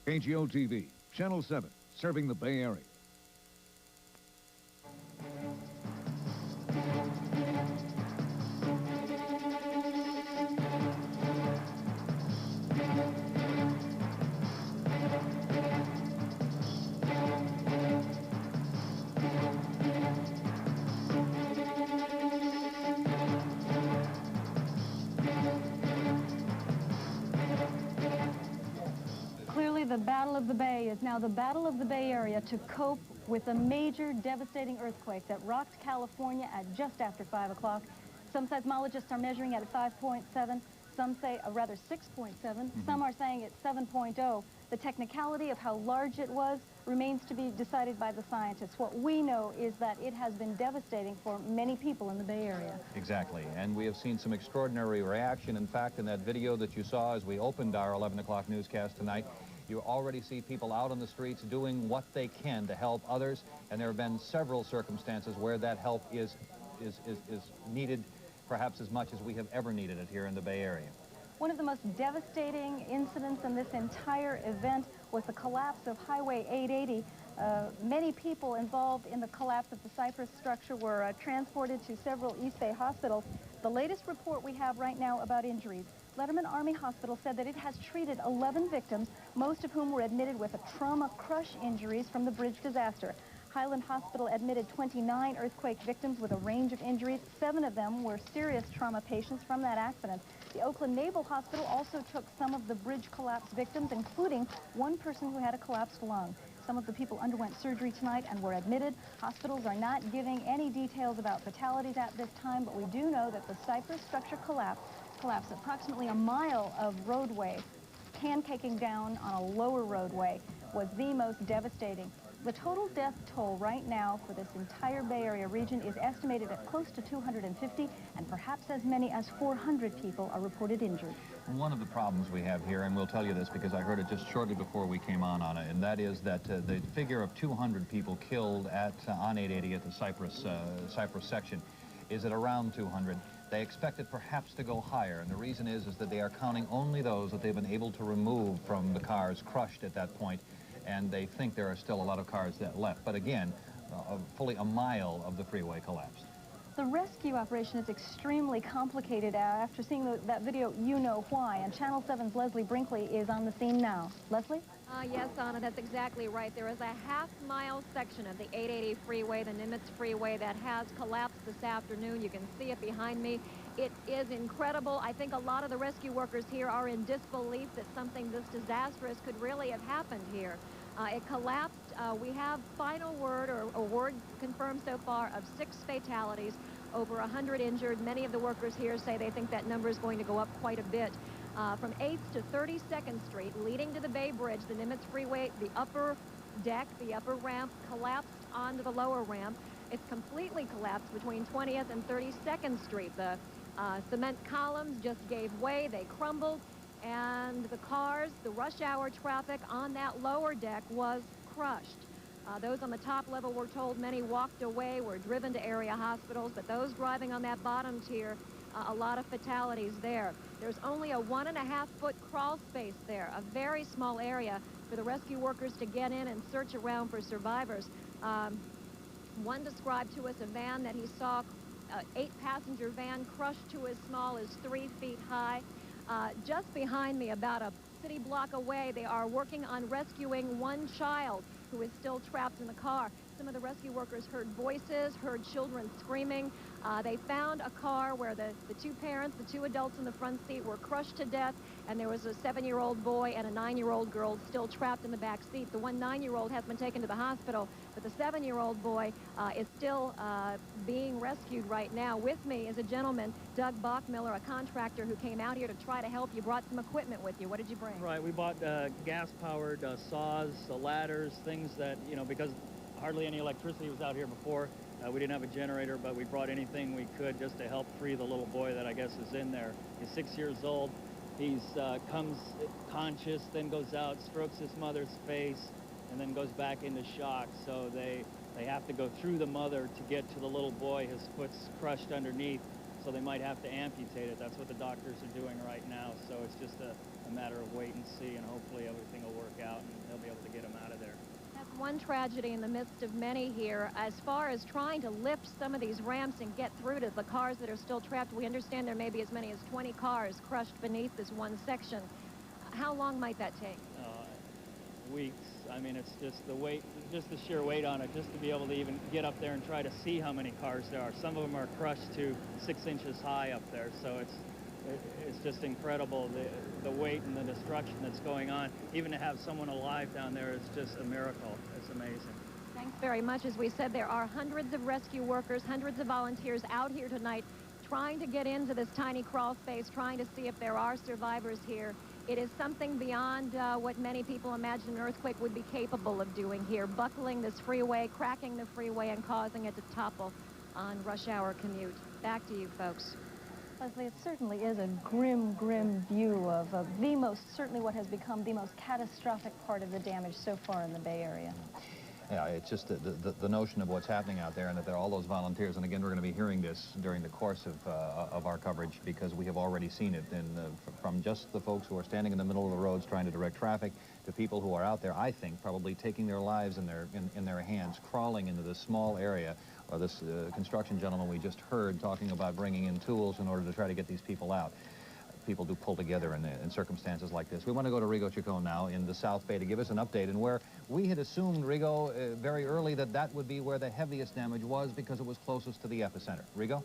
KGO TV, Channel 7, serving the Bay Area. Clearly, the Battle of the Bay is now the Battle of the Bay Area to cope with a major, devastating earthquake that rocked California at just after 5 o'clock. Some seismologists are measuring it at 5.7. Some say a rather 6.7. Some are saying it's 7.0. The technicality of how large it was remains to be decided by the scientists. What we know is that it has been devastating for many people in the Bay Area. Exactly, and we have seen some extraordinary reaction. In fact, in that video that you saw as we opened our 11 o'clock newscast tonight, you already see people out on the streets doing what they can to help others, and there have been several circumstances where that help is needed perhaps as much as we have ever needed it here in the Bay Area. One of the most devastating incidents in this entire event was the collapse of Highway 880. Many people involved in the collapse of the Cypress structure were transported to several East Bay hospitals. The latest report we have right now about injuries: Letterman Army Hospital said that it has treated 11 victims, most of whom were admitted with trauma crush injuries from the bridge disaster. Highland Hospital admitted 29 earthquake victims with a range of injuries. 7 of them were serious trauma patients from that accident. The Oakland Naval Hospital also took some of the bridge collapse victims, including one person who had a collapsed lung. Some of the people underwent surgery tonight and were admitted. Hospitals are not giving any details about fatalities at this time, but we do know that the Cypress structure collapsed approximately a mile of roadway, pancaking down on a lower roadway, was the most devastating. The total death toll right now for this entire Bay Area region is estimated at close to 250, and perhaps as many as 400 people are reported injured. One of the problems we have here, and we'll tell you this because I heard it just shortly before we came on it, and that is that the figure of 200 people killed on 880 at the Cypress section is at around 200. They expect it perhaps to go higher, and the reason is that they are counting only those that they've been able to remove from the cars crushed at that point, and they think there are still a lot of cars that left. But again, fully a mile of the freeway collapsed. The rescue operation is extremely complicated. After seeing that video, you know why. And Channel 7's Leslie Brinkley is on the scene now. Leslie? Yes, Anna, that's exactly right. There is a half-mile section of the 880 freeway, the Nimitz freeway, that has collapsed this afternoon. You can see it behind me. It is incredible. I think a lot of the rescue workers here are in disbelief that something this disastrous could really have happened here. It collapsed. We have final word, or a word confirmed so far, of 6 fatalities, over 100 injured. Many of the workers here say they think that number is going to go up quite a bit. From 8th to 32nd Street, leading to the Bay Bridge, the Nimitz Freeway, the upper deck, the upper ramp, collapsed onto the lower ramp. It's completely collapsed between 20th and 32nd Street. The cement columns just gave way. They crumbled. And the cars, the rush hour traffic on that lower deck was crushed. Those on the top level were told many walked away, were driven to area hospitals, but those driving on that bottom tier, a lot of fatalities there. There's only a 1.5-foot crawl space there, a very small area for the rescue workers to get in and search around for survivors. One described to us a van that he saw, an 8-passenger van crushed to as small as 3 feet high. Just behind me, about a city block away, they are working on rescuing one child who is still trapped in the car. Some of the rescue workers heard voices, heard children screaming. They found a car where the 2 parents, the 2 adults in the front seat, were crushed to death, and there was a 7-year-old boy and a 9-year-old girl still trapped in the back seat. The one 9-year-old has been taken to the hospital, but the 7-year-old boy is still being rescued right now. With me is a gentleman, Doug Bachmiller, a contractor who came out here to try to help. You brought some equipment with you. What did you bring? Right, we bought gas-powered saws, ladders, things that, you know, because hardly any electricity was out here before. We didn't have a generator, but we brought anything we could just to help free the little boy that I guess is in there. He's 6 years old. He's comes conscious, then goes out, strokes his mother's face, and then goes back into shock. So they have to go through the mother to get to the little boy. His foot's crushed underneath, so they might have to amputate it. That's what the doctors are doing right now. So it's just a a matter of wait and see, and hopefully everything will work out and they'll be able to get them out of there. That's one tragedy in the midst of many here. As far as trying to lift some of these ramps and get through to the cars that are still trapped, we understand there may be as many as 20 cars crushed beneath this one section. How long might that take? Weeks. I mean, it's just the weight, just the sheer weight on it, just to be able to even get up there and try to see how many cars there are. Some of them are crushed to 6 inches high up there, so it's just incredible, the weight and the destruction that's going on. Even to have someone alive down there is just a miracle. It's amazing. Thanks very much. As we said, there are hundreds of rescue workers, hundreds of volunteers out here tonight trying to get into this tiny crawl space, trying to see if there are survivors here. It is something beyond what many people imagine an earthquake would be capable of doing here, buckling this freeway, cracking the freeway, and causing it to topple on rush hour commute. Back to you, folks. Leslie, it certainly is a grim, grim view of certainly what has become the most catastrophic part of the damage so far in the Bay Area. Yeah, it's just the notion of what's happening out there, and that there are all those volunteers. And again, we're going to be hearing this during the course of our coverage, because we have already seen it. And from just the folks who are standing in the middle of the roads trying to direct traffic, to people who are out there, I think, probably taking their lives in their hands, crawling into this small area. Or this construction gentleman we just heard talking about bringing in tools in order to try to get these people out. People do pull together in circumstances like this. We want to go to Rigo Chacon now in the South Bay to give us an update, and where we had assumed, Rigo, very early that would be where the heaviest damage was because it was closest to the epicenter. Rigo?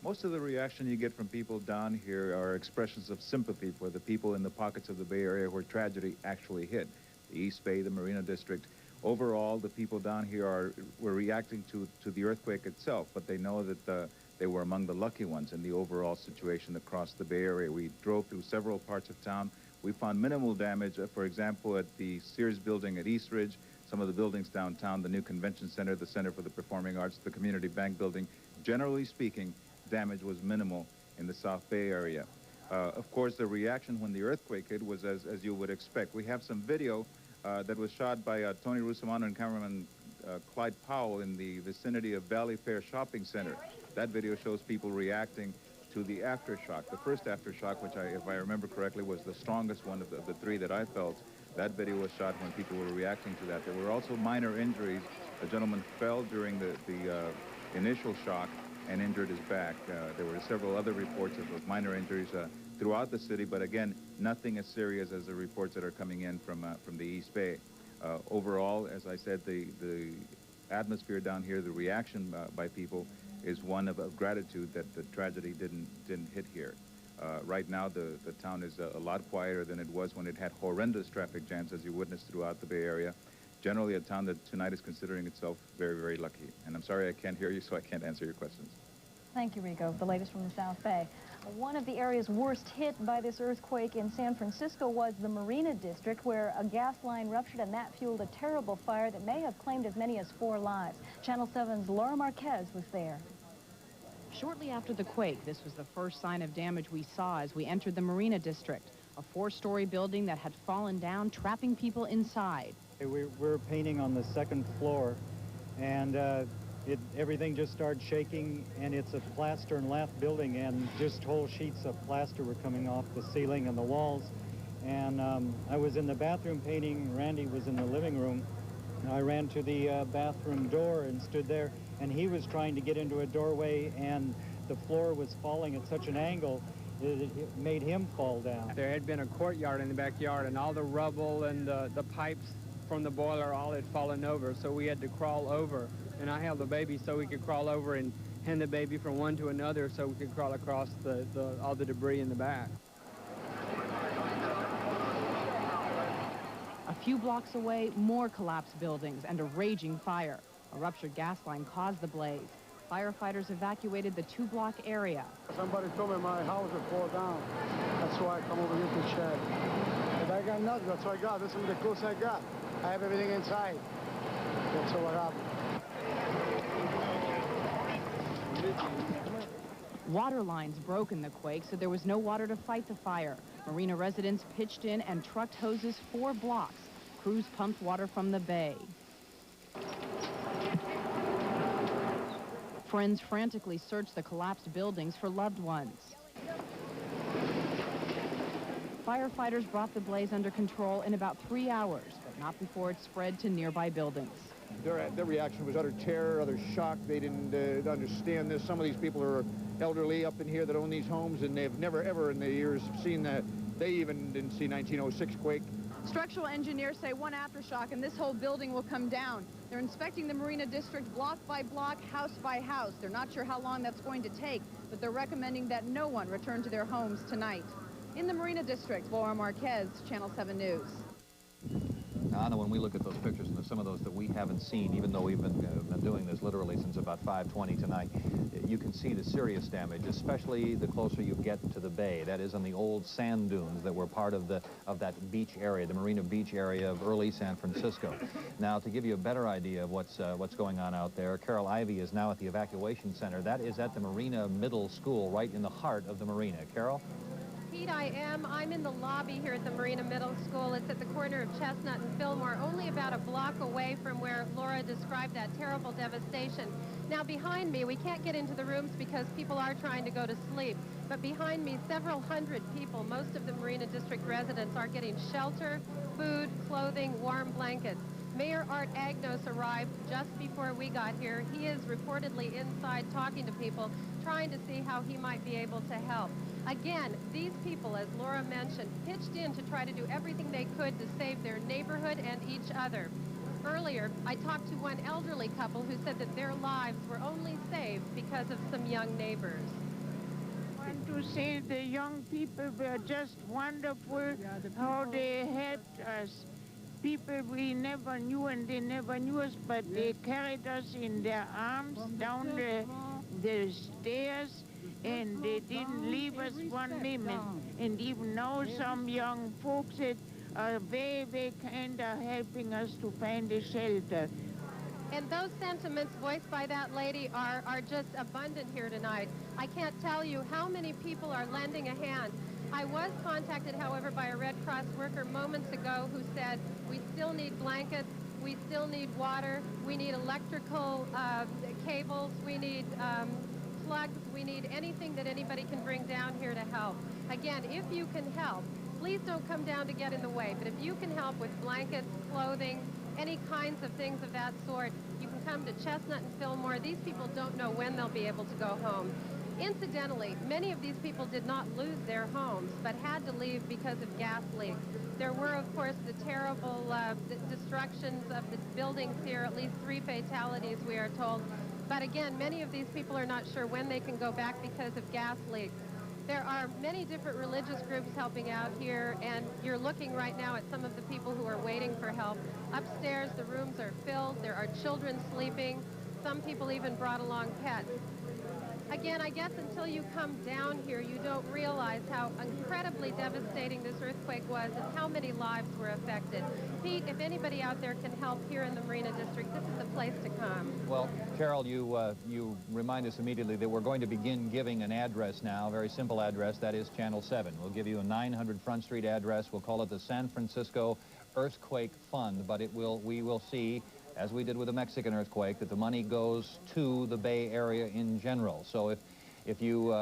Most of the reaction you get from people down here are expressions of sympathy for the people in the pockets of the Bay Area where tragedy actually hit. The East Bay, the Marina District. Overall, the people down here were reacting to the earthquake itself, but they know that they were among the lucky ones in the overall situation across the Bay Area. We drove through several parts of town. We found minimal damage, for example, at the Sears building at East Ridge, some of the buildings downtown, the new convention center, the Center for the Performing Arts, the Community Bank building. Generally speaking, damage was minimal in the South Bay Area. Of course, the reaction when the earthquake hit was as you would expect. We have some video that was shot by Tony Russomanno and cameraman Clyde Powell in the vicinity of Valley Fair Shopping Center. That video shows people reacting to the aftershock. The first aftershock, which if I remember correctly, was the strongest one of the three that I felt. That video was shot when people were reacting to that. There were also minor injuries. A gentleman fell during the initial shock and injured his back. There were several other reports of minor injuries throughout the city, but again, nothing as serious as the reports that are coming in from the East Bay. Overall, as I said, the atmosphere down here, the reaction by people is one of gratitude that the tragedy didn't hit here. Right now, the town is a lot quieter than it was when it had horrendous traffic jams, as you witnessed throughout the Bay Area. Generally, a town that tonight is considering itself very, very lucky. And I'm sorry I can't hear you, so I can't answer your questions. Thank you, Rigo. The latest from the South Bay. One of the areas worst hit by this earthquake in San Francisco was the Marina District, where a gas line ruptured, and that fueled a terrible fire that may have claimed as many as 4 lives. Channel 7's Laura Marquez was there. Shortly after the quake, this was the first sign of damage we saw as we entered the Marina District, a 4-story building that had fallen down, trapping people inside. We're painting on the 2nd floor, and everything just started shaking, and it's a plaster and lath building, and just whole sheets of plaster were coming off the ceiling and the walls. And I was in the bathroom painting. Randy was in the living room. And I ran to the bathroom door and stood there, and he was trying to get into a doorway, and the floor was falling at such an angle it made him fall down. There had been a courtyard in the backyard, and all the rubble and the pipes from the boiler all had fallen over, so we had to crawl over. And I held the baby so we could crawl over and hand the baby from one to another so we could crawl across all the debris in the back. A few blocks away, more collapsed buildings and a raging fire. A ruptured gas line caused the blaze. Firefighters evacuated the 2-block area. Somebody told me my house would fall down. That's why I come over here to check. But I got nothing. That's what I got. This is the clothes I got. I have everything inside. That's all I got. Water lines broke in the quake, so there was no water to fight the fire. Marina residents pitched in and trucked hoses 4 blocks. Crews pumped water from the bay. Friends frantically searched the collapsed buildings for loved ones. Firefighters brought the blaze under control in about 3 hours, but not before it spread to nearby buildings. Their reaction was utter terror, utter shock. They didn't understand this. Some of these people are elderly up in here that own these homes, and they've never, ever in their years seen that. They even didn't see 1906 quake. Structural engineers say one aftershock and this whole building will come down. They're inspecting the Marina District block by block, house by house. They're not sure how long that's going to take, but they're recommending that no one return to their homes tonight. In the Marina District, Laura Marquez, Channel 7 News. Anna, when we look at those pictures, and there's some of those that we haven't seen, even though we've been doing this literally since about 5:20 tonight, you can see the serious damage, especially the closer you get to the bay. That is on the old sand dunes that were part of that beach area, the Marina Beach area of early San Francisco. Now, to give you a better idea of what's going on out there, Carol Ivy is now at the evacuation center. That is at the Marina Middle School, right in the heart of the marina. Carol? Pete, I'm in the lobby here at the Marina Middle School. It's at the corner of Chestnut and Fillmore, only about a block away from where Laura described that terrible devastation. Now, behind me, we can't get into the rooms because people are trying to go to sleep, but behind me, several hundred people, most of the Marina District residents, are getting shelter, food, clothing, warm blankets. Mayor Art Agnos arrived just before we got here. He is reportedly inside talking to people, trying to see how he might be able to help. Again, these people, as Laura mentioned, pitched in to try to do everything they could to save their neighborhood and each other. Earlier, I talked to one elderly couple who said that their lives were only saved because of some young neighbors. I want to say the young people were just wonderful, how they helped us. People we never knew and they never knew us, but they carried us in their arms down the stairs, and they didn't leave us one minute. And even now some young folks that are very, very kind are helping us to find a shelter. And those sentiments voiced by that lady are just abundant here tonight. I can't tell you how many people are lending a hand. I was contacted, however, by a Red Cross worker moments ago who said, we still need blankets, we still need water, we need electrical cables, we need plugs, we need anything that anybody can bring down here to help. Again, if you can help, please don't come down to get in the way, but if you can help with blankets, clothing, any kinds of things of that sort, you can come to Chestnut and Fillmore. These people don't know when they'll be able to go home. Incidentally, many of these people did not lose their homes, but had to leave because of gas leaks. There were, of course, the terrible destructions of the buildings here, at least 3 fatalities, we are told. But again, many of these people are not sure when they can go back because of gas leaks. There are many different religious groups helping out here, and you're looking right now at some of the people who are waiting for help. Upstairs, the rooms are filled. There are children sleeping. Some people even brought along pets. Again, I guess until you come down here, you don't realize how incredibly devastating this earthquake was and how many lives were affected. Pete, if anybody out there can help here in the Marina District, this is the place to come. Well, Carol, you remind us immediately that we're going to begin giving an address now, a very simple address. That is Channel 7. We'll give you a 900 Front Street address. We'll call it the San Francisco Earthquake Fund, but we will see, as we did with the Mexican earthquake, that the money goes to the Bay Area in general. So if you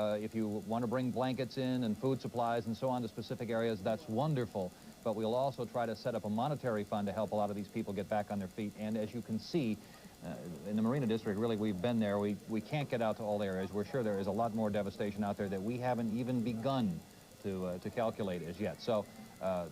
want to bring blankets in and food supplies and so on to specific areas, that's wonderful. But we'll also try to set up a monetary fund to help a lot of these people get back on their feet. And as you can see, in the Marina District, really, we've been there. We can't get out to all areas. We're sure there is a lot more devastation out there that we haven't even begun to calculate as yet. So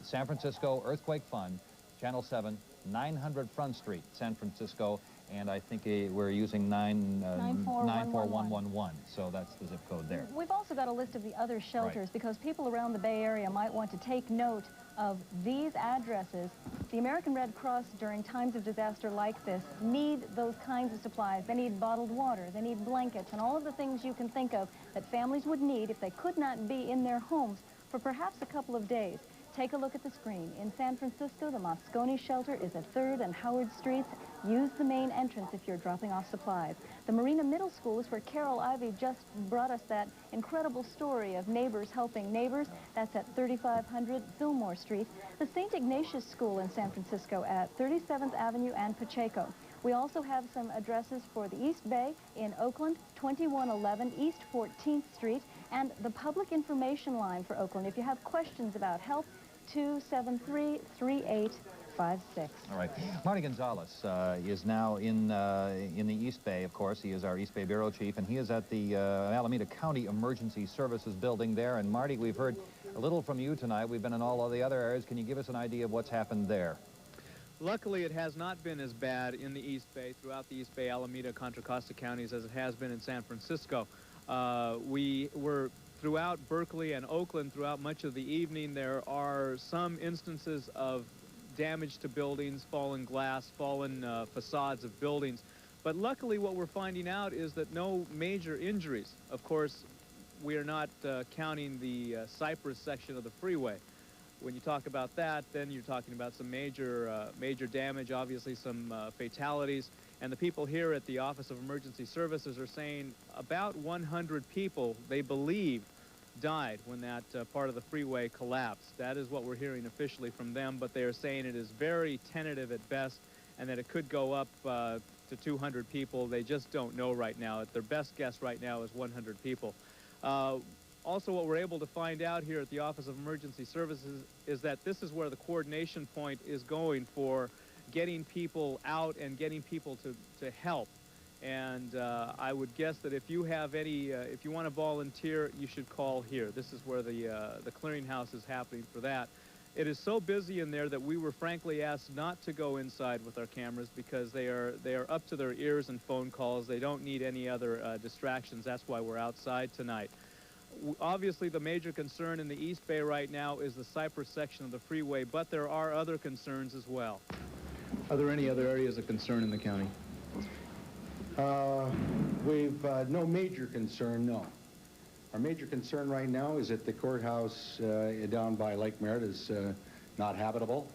San Francisco Earthquake Fund, Channel 7, 900 Front Street, San Francisco, and I think we're using 94111. So that's the zip code there. We've also got a list of the other shelters, right, because people around the Bay Area might want to take note of these addresses. The American Red Cross, during times of disaster like this, need those kinds of supplies. They need bottled water, they need blankets, and all of the things you can think of that families would need if they could not be in their homes for perhaps a couple of days. Take a look at the screen. In San Francisco, the Moscone shelter is at 3rd and Howard Streets. Use the main entrance if you're dropping off supplies. The Marina Middle School is where Carol Ivy just brought us that incredible story of neighbors helping neighbors. That's at 3500 Fillmore Street. The St. Ignatius School in San Francisco at 37th Avenue and Pacheco. We also have some addresses for the East Bay in Oakland, 2111 East 14th Street, And the public information line for Oakland, if you have questions about help, 273-3856. All right. Marty Gonzalez is now in the East Bay, of course. He is our East Bay Bureau Chief, and he is at the Alameda County Emergency Services building there. And Marty, we've heard a little from you tonight. We've been in all of the other areas. Can you give us an idea of what's happened there? Luckily, it has not been as bad in the East Bay, throughout the East Bay, Alameda, Contra Costa counties, as it has been in San Francisco. We were throughout Berkeley and Oakland throughout much of the evening. There are some instances of damage to buildings, fallen glass, fallen facades of buildings. But luckily, what we're finding out is that no major injuries. Of course, we are not counting the Cypress section of the freeway. When you talk about that, then you're talking about some major damage, obviously some fatalities. And the people here at the Office of Emergency Services are saying about 100 people, they believe, died when that part of the freeway collapsed. That is what we're hearing officially from them, but they are saying it is very tentative at best and that it could go up to 200 people. They just don't know right now. Their best guess right now is 100 people. Also, what we're able to find out here at the Office of Emergency Services is that this is where the coordination point is going for getting people out and getting people to help. And I would guess that if you have any, if you want to volunteer, you should call here. This is where the clearinghouse is happening for that. It is so busy in there that we were frankly asked not to go inside with our cameras because they are up to their ears in phone calls. They don't need any other distractions. That's why we're outside tonight. Obviously, the major concern in the East Bay right now is the Cypress section of the freeway, but there are other concerns as well. Are there any other areas of concern in the county? We've no major concern, no. Our major concern right now is that the courthouse down by Lake Merritt is not habitable,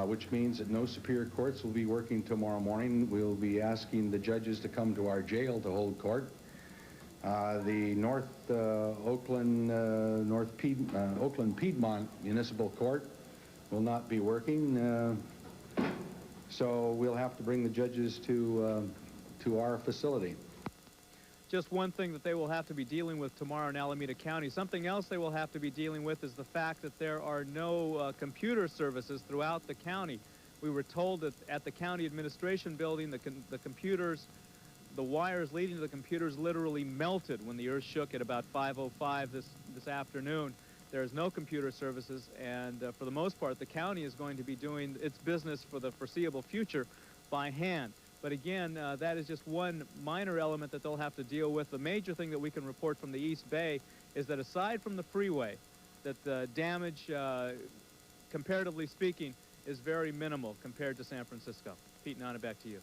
which means that no Superior Courts will be working tomorrow morning. We'll be asking the judges to come to our jail to hold court. The Oakland Piedmont Municipal Court will not be working, so we'll have to bring the judges to our facility. Just one thing that they will have to be dealing with tomorrow in Alameda County. Something else they will have to be dealing with is the fact that there are no computer services throughout the county. We were told that at the county administration building, the computers, the wires leading to the computers literally melted when the earth shook at about 5:05 this afternoon. There is no computer services, and for the most part, the county is going to be doing its business for the foreseeable future by hand. But again, that is just one minor element that they'll have to deal with. The major thing that we can report from the East Bay is that aside from the freeway, that the damage, comparatively speaking, is very minimal compared to San Francisco. Pete Nana, back to you.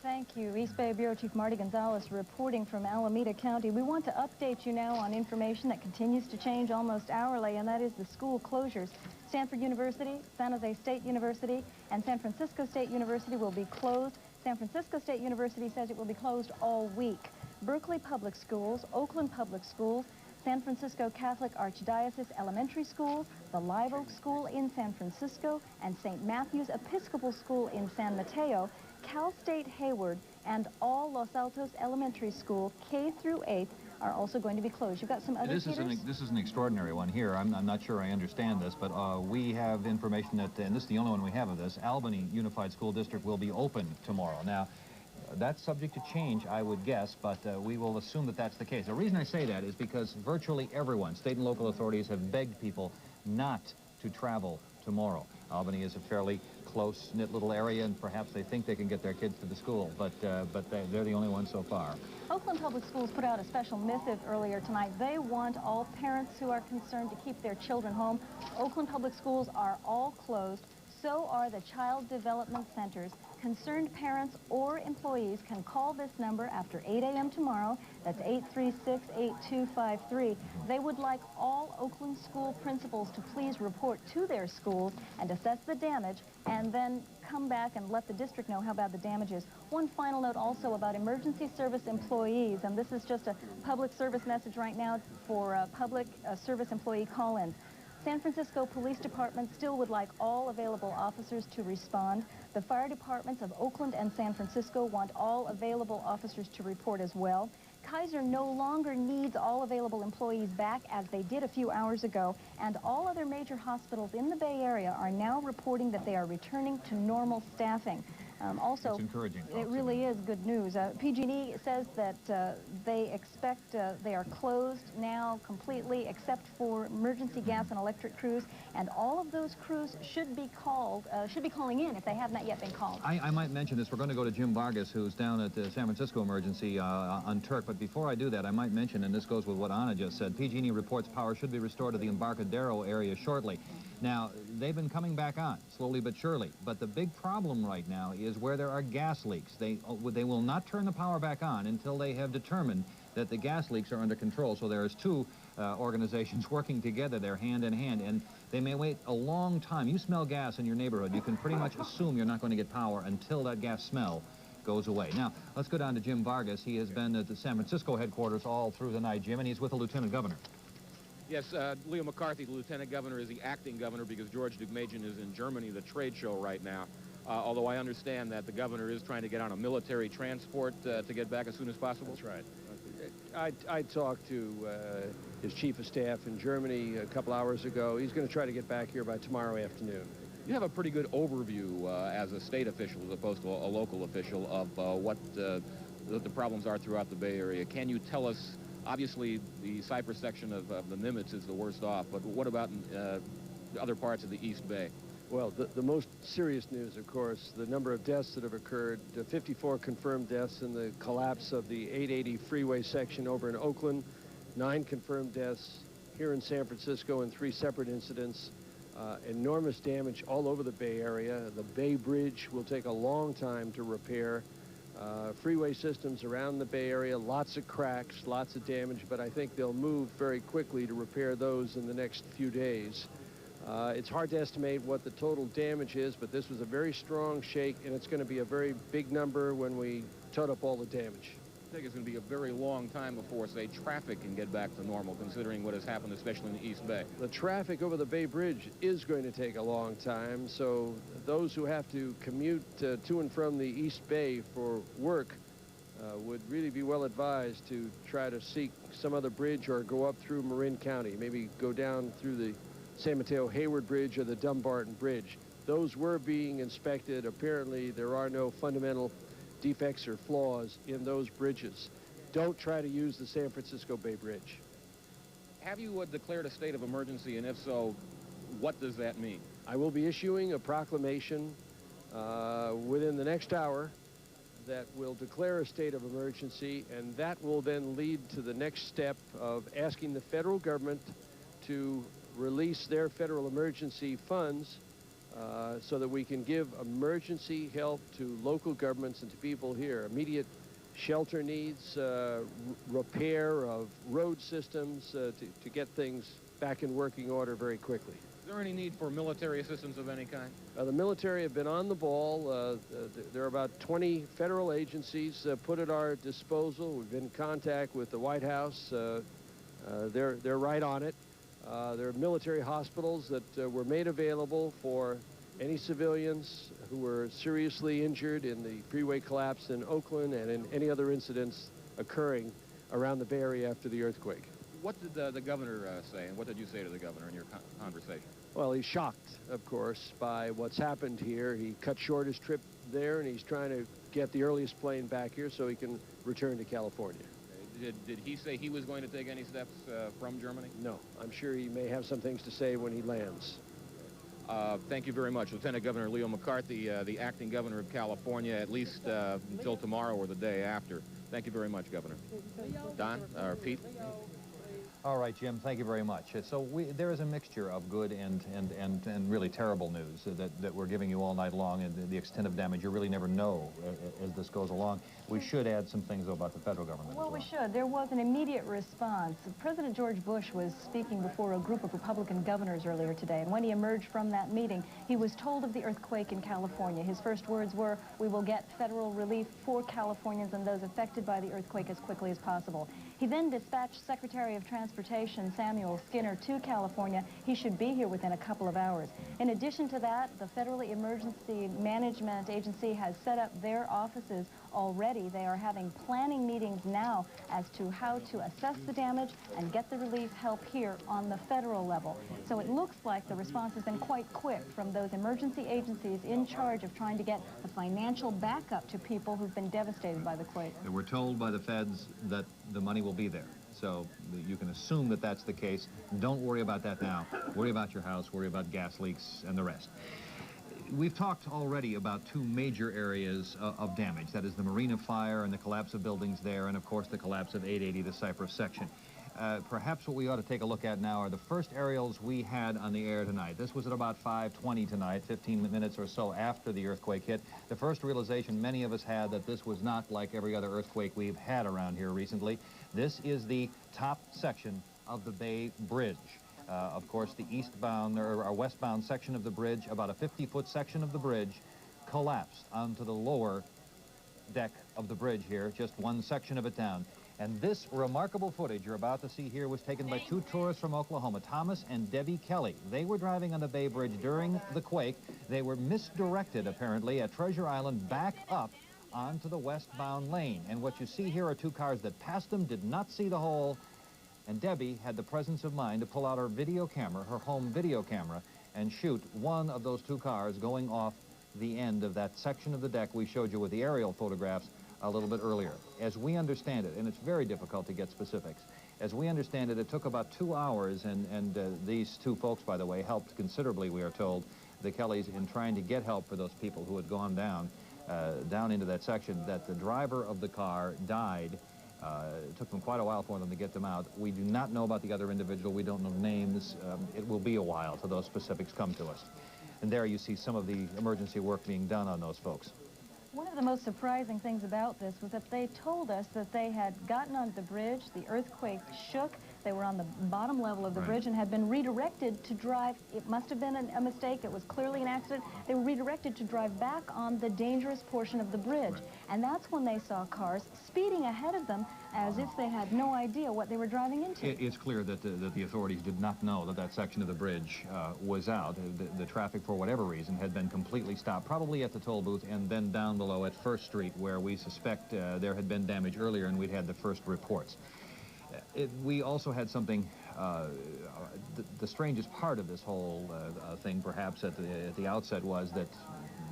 Thank you. East Bay Bureau Chief Marty Gonzalez reporting from Alameda County. We want to update you now on information that continues to change almost hourly, and that is the school closures. Stanford University, San Jose State University, and San Francisco State University will be closed. San Francisco State University says it will be closed all week. Berkeley Public Schools, Oakland Public Schools, San Francisco Catholic Archdiocese Elementary School, the Live Oak School in San Francisco, and St. Matthew's Episcopal School in San Mateo, Cal State Hayward, and all Los Altos Elementary School, K through 8th, are also going to be closed. You've got some other This is an extraordinary one here. I'm not sure I understand this, but we have information that, and this is the only one we have of this, Albany Unified School District will be open tomorrow. Now, that's subject to change, I would guess, but we will assume that that's the case. The reason I say that is because virtually everyone, state and local authorities, have begged people not to travel tomorrow. Albany is a fairly close-knit little area, and perhaps they think they can get their kids to the school, but they're the only ones so far. Oakland Public Schools put out a special missive earlier tonight. They want all parents who are concerned to keep their children home. Oakland Public Schools are all closed. So are the child development centers. Concerned parents or employees can call this number after 8 a.m. tomorrow. That's 836-8253. They would like all Oakland school principals to please report to their schools and assess the damage, and then come back and let the district know how bad the damage is. One final note also about emergency service employees, and this is just a public service message right now for public service employee call-ins. San Francisco Police Department still would like all available officers to respond. The fire departments of Oakland and San Francisco want all available officers to report as well. Kaiser no longer needs all available employees back as they did a few hours ago, and all other major hospitals in the Bay Area are now reporting that they are returning to normal staffing. Also, it's encouraging, it really is good news. PG&E says that they expect they are closed now completely except for emergency gas and electric crews, and all of those crews should be calling in if they have not yet been called. I might mention this. We're going to go to Jim Vargas, who's down at the San Francisco emergency on Turk, but before I do that, I might mention, and this goes with what Anna just said, PG&E reports power should be restored to the Embarcadero area shortly. Now, they've been coming back on, slowly but surely, but the big problem right now is where there are gas leaks. They will not turn the power back on until they have determined that the gas leaks are under control. So there's two organizations working together there, hand in hand, and they may wait a long time. You smell gas in your neighborhood, you can pretty much assume you're not going to get power until that gas smell goes away. Now, let's go down to Jim Vargas. He has been at the San Francisco headquarters all through the night, Jim, and he's with the Lieutenant Governor. Yes, Leo McCarthy, the Lieutenant Governor, is the acting governor because George Deukmejian is in Germany, the trade show right now. Although I understand that the governor is trying to get on a military transport to get back as soon as possible. That's right. I talked to his chief of staff in Germany a couple hours ago. He's going to try to get back here by tomorrow afternoon. You have a pretty good overview as a state official as opposed to a local official of what the problems are throughout the Bay Area. Can you tell us, obviously the Cypress section of the Nimitz is the worst off, but what about the other parts of the East Bay? Well, the most serious news, of course, the number of deaths that have occurred, 54 confirmed deaths in the collapse of the 880 freeway section over in Oakland, 9 confirmed deaths here in San Francisco in 3 separate incidents, enormous damage all over the Bay Area. The Bay Bridge will take a long time to repair. Freeway systems around the Bay Area, lots of cracks, lots of damage, but I think they'll move very quickly to repair those in the next few days. It's hard to estimate what the total damage is, but this was a very strong shake, and it's going to be a very big number when we tot up all the damage. I think it's going to be a very long time before, say, traffic can get back to normal, considering what has happened, especially in the East Bay. The traffic over the Bay Bridge is going to take a long time, so those who have to commute to and from the East Bay for work would really be well advised to try to seek some other bridge or go up through Marin County, maybe go down through the San Mateo Hayward Bridge or the Dumbarton Bridge. Those were being inspected. Apparently, there are no fundamental defects or flaws in those bridges. Don't try to use the San Francisco Bay Bridge. Have you declared a state of emergency, and if so, what does that mean? I will be issuing a proclamation within the next hour that will declare a state of emergency, and that will then lead to the next step of asking the federal government to release their federal emergency funds so that we can give emergency help to local governments and to people here. Immediate shelter needs, repair of road systems to get things back in working order very quickly. Is there any need for military assistance of any kind? The military have been on the ball. There are about 20 federal agencies put at our disposal. We've been in contact with the White House. They're right on it. There are military hospitals that were made available for any civilians who were seriously injured in the freeway collapse in Oakland and in any other incidents occurring around the Bay Area after the earthquake. What did the governor say, and what did you say to the governor in your conversation? Well, he's shocked, of course, by what's happened here. He cut short his trip there, and he's trying to get the earliest plane back here so he can return to California. Did he say he was going to take any steps from Germany? No. I'm sure he may have some things to say when he lands. Thank you very much. Lieutenant Governor Leo McCarthy, the acting governor of California, at least until tomorrow or the day after. Thank you very much, Governor. Don, or Pete? All right, Jim, thank you very much. So there is a mixture of good and really terrible news that we're giving you all night long, and the extent of damage you really never know as this goes along. We should add some things, though, about the federal government. Well, we should. There was an immediate response. President George Bush was speaking before a group of Republican governors earlier today, and when he emerged from that meeting, he was told of the earthquake in California. His first words were, "We will get federal relief for Californians and those affected by the earthquake as quickly as possible." He then dispatched Secretary of Transportation Samuel Skinner to California. He should be here within a couple of hours. In addition to that, the Federal Emergency Management Agency has set up their offices already. They are having planning meetings now as to how to assess the damage and get the relief help here on the federal level. So it looks like the response has been quite quick from those emergency agencies in charge of trying to get the financial backup to people who've been devastated by the quake. We're told by the feds that the money will be there. So you can assume that that's the case. Don't worry about that now. Worry about your house, worry about gas leaks and the rest. We've talked already about two major areas of damage. That is the Marina fire and the collapse of buildings there, and of course the collapse of 880, the Cypress section. Perhaps what we ought to take a look at now are the first aerials we had on the air tonight. This was at about 5:20 tonight, 15 minutes or so after the earthquake hit. The first realization many of us had that this was not like every other earthquake we've had around here recently. This is the top section of the Bay Bridge. Of course, the eastbound or westbound section of the bridge, about a 50-foot section of the bridge, collapsed onto the lower deck of the bridge here, just one section of it down. And this remarkable footage you're about to see here was taken by two tourists from Oklahoma, Thomas and Debbie Kelly. They were driving on the Bay Bridge during the quake. They were misdirected, apparently, at Treasure Island back up onto the westbound lane. And what you see here are two cars that passed them, did not see the hole, and Debbie had the presence of mind to pull out her video camera, her home video camera, and shoot one of those two cars going off the end of that section of the deck we showed you with the aerial photographs a little bit earlier. As we understand it, and it's very difficult to get specifics, as we understand it, it took about 2 hours, and these two folks, by the way, helped considerably, we are told, the Kellys, in trying to get help for those people who had gone down into that section, that the driver of the car died. It took them quite a while for them to get them out. We do not know about the other individual. We don't know names. It will be a while till those specifics come to us. And there you see some of the emergency work being done on those folks. One of the most surprising things about this was that they told us that they had gotten onto the bridge, the earthquake shook, they were on the bottom level of the bridge and had been redirected to drive. It must have been a mistake. It was clearly an accident. They were redirected to drive back on the dangerous portion of the bridge. And that's when they saw cars speeding ahead of them as if they had no idea what they were driving into. It's clear that the authorities did not know that that section of the bridge was out. The traffic, for whatever reason, had been completely stopped, probably at the toll booth and then down below at First Street, where we suspect there had been damage earlier and we'd had the first reports. We also had something, the strangest part of this whole thing, perhaps at the outset, was that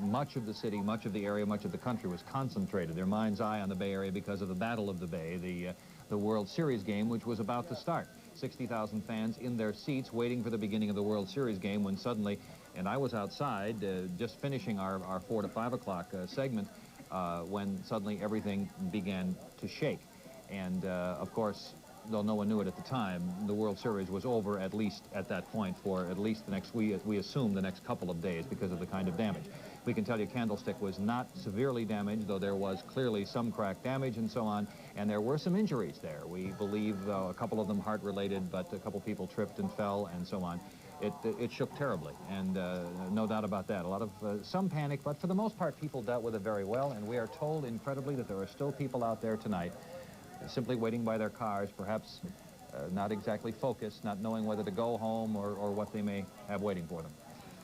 much of the city, much of the area, much of the country was concentrated, their mind's eye on the Bay Area because of the Battle of the Bay, the World Series game, which was about to start. 60,000 fans in their seats waiting for the beginning of the World Series game when suddenly, and I was outside just finishing our 4 to 5 o'clock segment, when suddenly everything began to shake. And of course, though no one knew it at the time, the World Series was over, at least at that point, for at least the next, we assume, the next couple of days because of the kind of damage. We can tell you Candlestick was not severely damaged, though there was clearly some crack damage and so on, and there were some injuries there. We believe a couple of them heart-related, but a couple people tripped and fell and so on. It shook terribly, and no doubt about that. A lot of, some panic, but for the most part, people dealt with it very well, and we are told, incredibly, that there are still people out there tonight simply waiting by their cars, perhaps not exactly focused, not knowing whether to go home or what they may have waiting for them.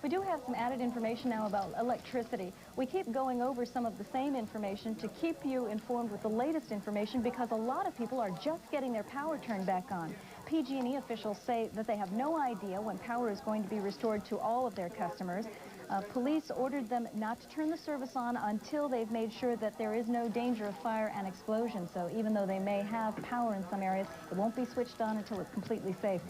We do have some added information now about electricity. We keep going over some of the same information to keep you informed with the latest information because a lot of people are just getting their power turned back on. PG&E officials say that they have no idea when power is going to be restored to all of their customers. Police ordered them not to turn the service on until they've made sure that there is no danger of fire and explosion. So even though they may have power in some areas, it won't be switched on until it's completely safe.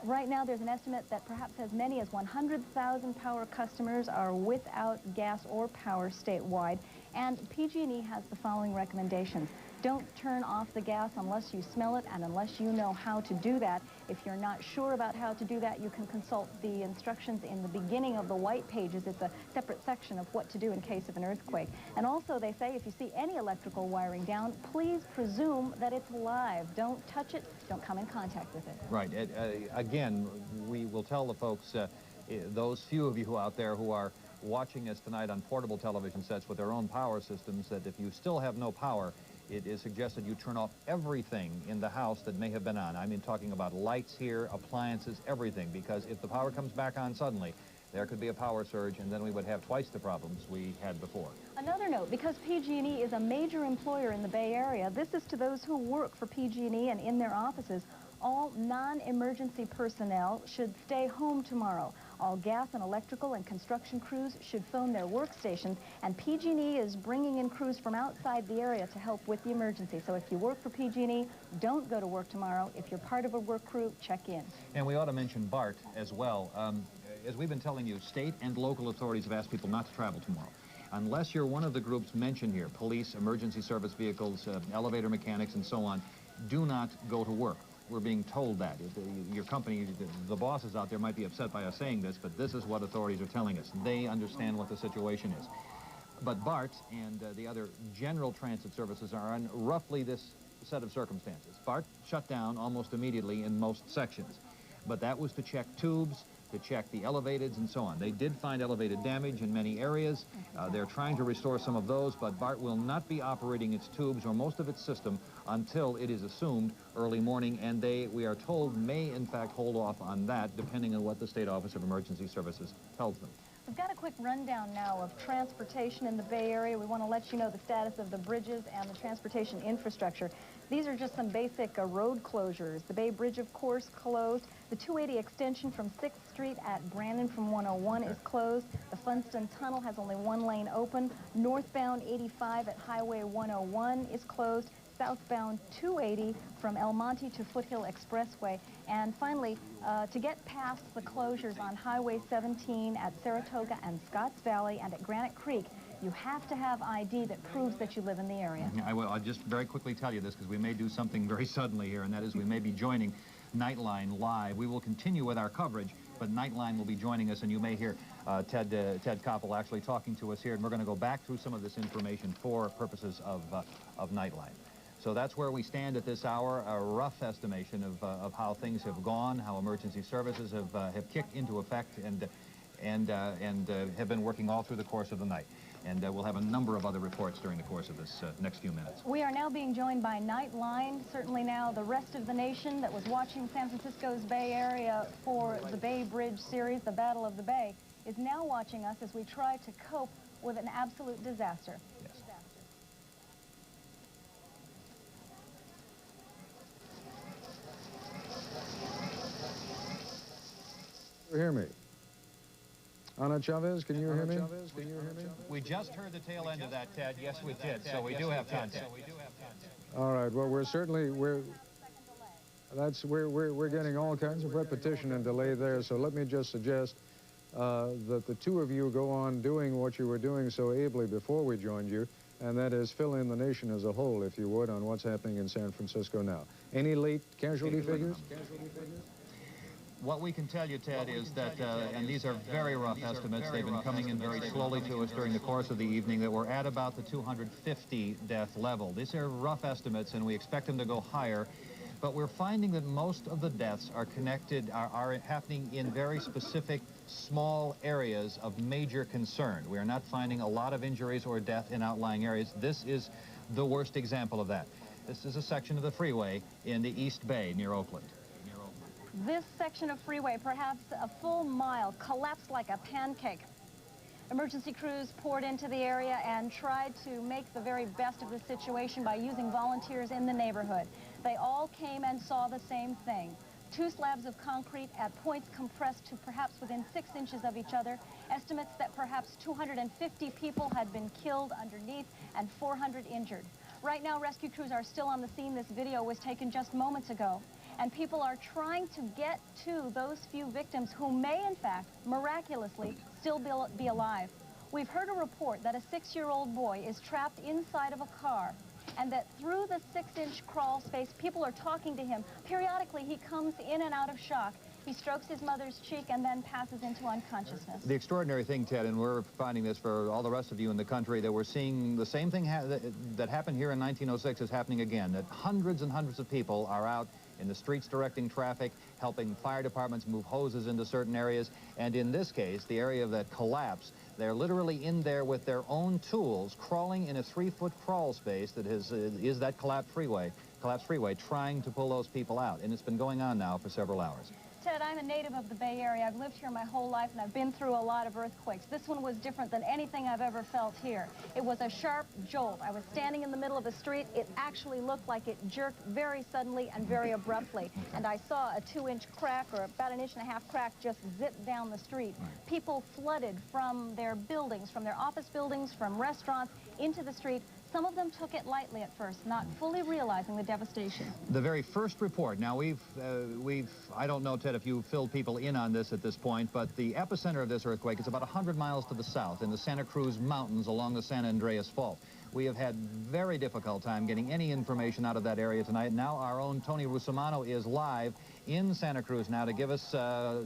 Right now, there's an estimate that perhaps as many as 100,000 power customers are without gas or power statewide. And PG&E has the following recommendations. Don't turn off the gas unless you smell it and unless you know how to do that. If you're not sure about how to do that, you can consult the instructions in the beginning of the white pages. It's a separate section of what to do in case of an earthquake. And also, they say if you see any electrical wiring down, please presume that it's live. Don't touch it. Don't come in contact with it. Right. Again, we will tell the folks, those few of you out there who are watching us tonight on portable television sets with their own power systems, that if you still have no power, it is suggested you turn off everything in the house that may have been on. I mean, talking about lights here, appliances, everything, because if the power comes back on suddenly, there could be a power surge, and then we would have twice the problems we had before. Another note, because PG&E is a major employer in the Bay Area, this is to those who work for PG&E and in their offices. All non-emergency personnel should stay home tomorrow. All gas and electrical and construction crews should phone their workstations, and PG&E is bringing in crews from outside the area to help with the emergency. So if you work for PG&E, don't go to work tomorrow. If you're part of a work crew, check in. And we ought to mention BART as well. As we've been telling you, state and local authorities have asked people not to travel tomorrow. Unless you're one of the groups mentioned here, police, emergency service vehicles, elevator mechanics, and so on, do not go to work. We're being told that. Your company, the bosses out there might be upset by us saying this, but this is what authorities are telling us. They understand what the situation is. But BART and the other general transit services are on roughly this set of circumstances. BART shut down almost immediately in most sections, but that was to check tubes, to check the elevateds and so on. They did find elevated damage in many areas. They're trying to restore some of those, but BART will not be operating its tubes or most of its system until it is assumed early morning, and they, we are told, may in fact hold off on that depending on what the State Office of Emergency Services tells them. We've got a quick rundown now of transportation in the Bay Area. We want to let you know the status of the bridges and the transportation infrastructure. These are just some basic road closures. The Bay Bridge, of course, closed. The 280 extension from 6th Street at Brannan from 101 is closed. The Funston Tunnel has only one lane open. Northbound 85 at Highway 101 is closed. Southbound 280 from El Monte to Foothill Expressway. And finally, to get past the closures on Highway 17 at Saratoga and Scotts Valley and at Granite Creek, you have to have ID that proves that you live in the area. I'll just very quickly tell you this because we may do something very suddenly here, and that is we may be joining Nightline live. We will continue with our coverage, but Nightline will be joining us, and you may hear Ted Koppel actually talking to us here, and we're going to go back through some of this information for purposes of Nightline. So that's where we stand at this hour, a rough estimation of how things have gone, how emergency services have kicked into effect and have been working all through the course of the night. And we'll have a number of other reports during the course of this next few minutes. We are now being joined by Nightline. Certainly now the rest of the nation that was watching San Francisco's Bay Area for the Bay Bridge series, the Battle of the Bay, is now watching us as we try to cope with an absolute disaster. Yes. Hear me. Ana Chavez, can you hear me? We just heard the tail end of that, Ted. Yes, we did. So we do have contact. All right. Well, we're getting all kinds of repetition and delay there. So let me just suggest that the two of you go on doing what you were doing so ably before we joined you, and that is fill in the nation as a whole, if you would, on what's happening in San Francisco now. Any late casualty figures? What we can tell you, Ted, is that, and these are very rough estimates, they've been coming in very slowly to us during the course of the evening, that we're at about the 250 death level. These are rough estimates, and we expect them to go higher, but we're finding that most of the deaths are connected, are happening in very specific, small areas of major concern. We are not finding a lot of injuries or death in outlying areas. This is the worst example of that. This is a section of the freeway in the East Bay near Oakland. This section of freeway, perhaps a full mile, collapsed like a pancake. Emergency crews poured into the area and tried to make the very best of the situation by using volunteers in the neighborhood. They all came and saw the same thing. Two slabs of concrete at points compressed to perhaps within 6 inches of each other. Estimates that perhaps 250 people had been killed underneath and 400 injured. Right now, rescue crews are still on the scene. This video was taken just moments ago. And people are trying to get to those few victims who may, in fact, miraculously still be alive. We've heard a report that a 6-year-old boy is trapped inside of a car, and that through the 6-inch crawl space, people are talking to him. Periodically, he comes in and out of shock. He strokes his mother's cheek and then passes into unconsciousness. The extraordinary thing, Ted, and we're finding this for all the rest of you in the country, that we're seeing the same thing that happened here in 1906 is happening again, that hundreds and hundreds of people are out in the streets directing traffic, helping fire departments move hoses into certain areas. And in this case, the area of that collapse, they're literally in there with their own tools, crawling in a 3-foot crawl space that is that collapsed freeway, trying to pull those people out. And it's been going on now for several hours. Ted, I'm a native of the Bay Area. I've lived here my whole life, and I've been through a lot of earthquakes. This one was different than anything I've ever felt here. It was a sharp jolt. I was standing in the middle of the street. It actually looked like it jerked very suddenly and very abruptly. And I saw a 2-inch crack, or about an 1.5 inch crack, just zip down the street. People flooded from their buildings, from their office buildings, from restaurants, into the street. Some of them took it lightly at first, not fully realizing the devastation. The very first report, now I don't know, Ted, if you filled people in on this at this point, but the epicenter of this earthquake is about 100 miles to the south in the Santa Cruz Mountains along the San Andreas Fault. We have had very difficult time getting any information out of that area tonight. Now our own Tony Russomanno is live in Santa Cruz now to give us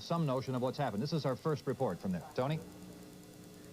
some notion of what's happened. This is our first report from there. Tony?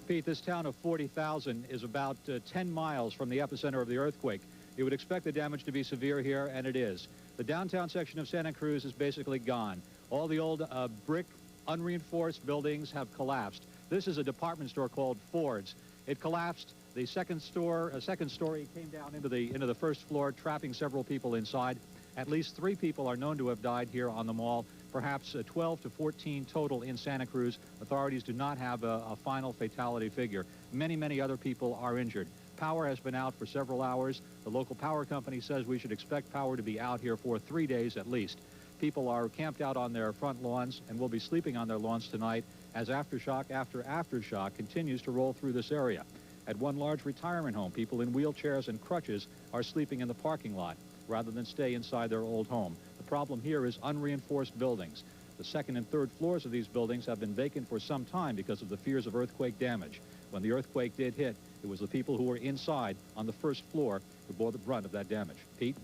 Pete, this town of 40,000 is about 10 miles from the epicenter of the earthquake. You would expect the damage to be severe here, and it is. The downtown section of Santa Cruz is basically gone. All the old brick, unreinforced buildings have collapsed. This is a department store called Ford's. It collapsed. The second story came down into the first floor, trapping several people inside. At least 3 people are known to have died here on the mall. Perhaps 12 to 14 total in Santa Cruz. Authorities do not have a final fatality figure. Many, many other people are injured. Power has been out for several hours. The local power company says we should expect power to be out here for 3 days at least. People are camped out on their front lawns and will be sleeping on their lawns tonight as aftershock after aftershock continues to roll through this area. At one large retirement home, people in wheelchairs and crutches are sleeping in the parking lot rather than stay inside their old home. The problem here is unreinforced buildings. The second and third floors of these buildings have been vacant for some time because of the fears of earthquake damage. When the earthquake did hit, it was the people who were inside on the first floor who bore the brunt of that damage. Pete?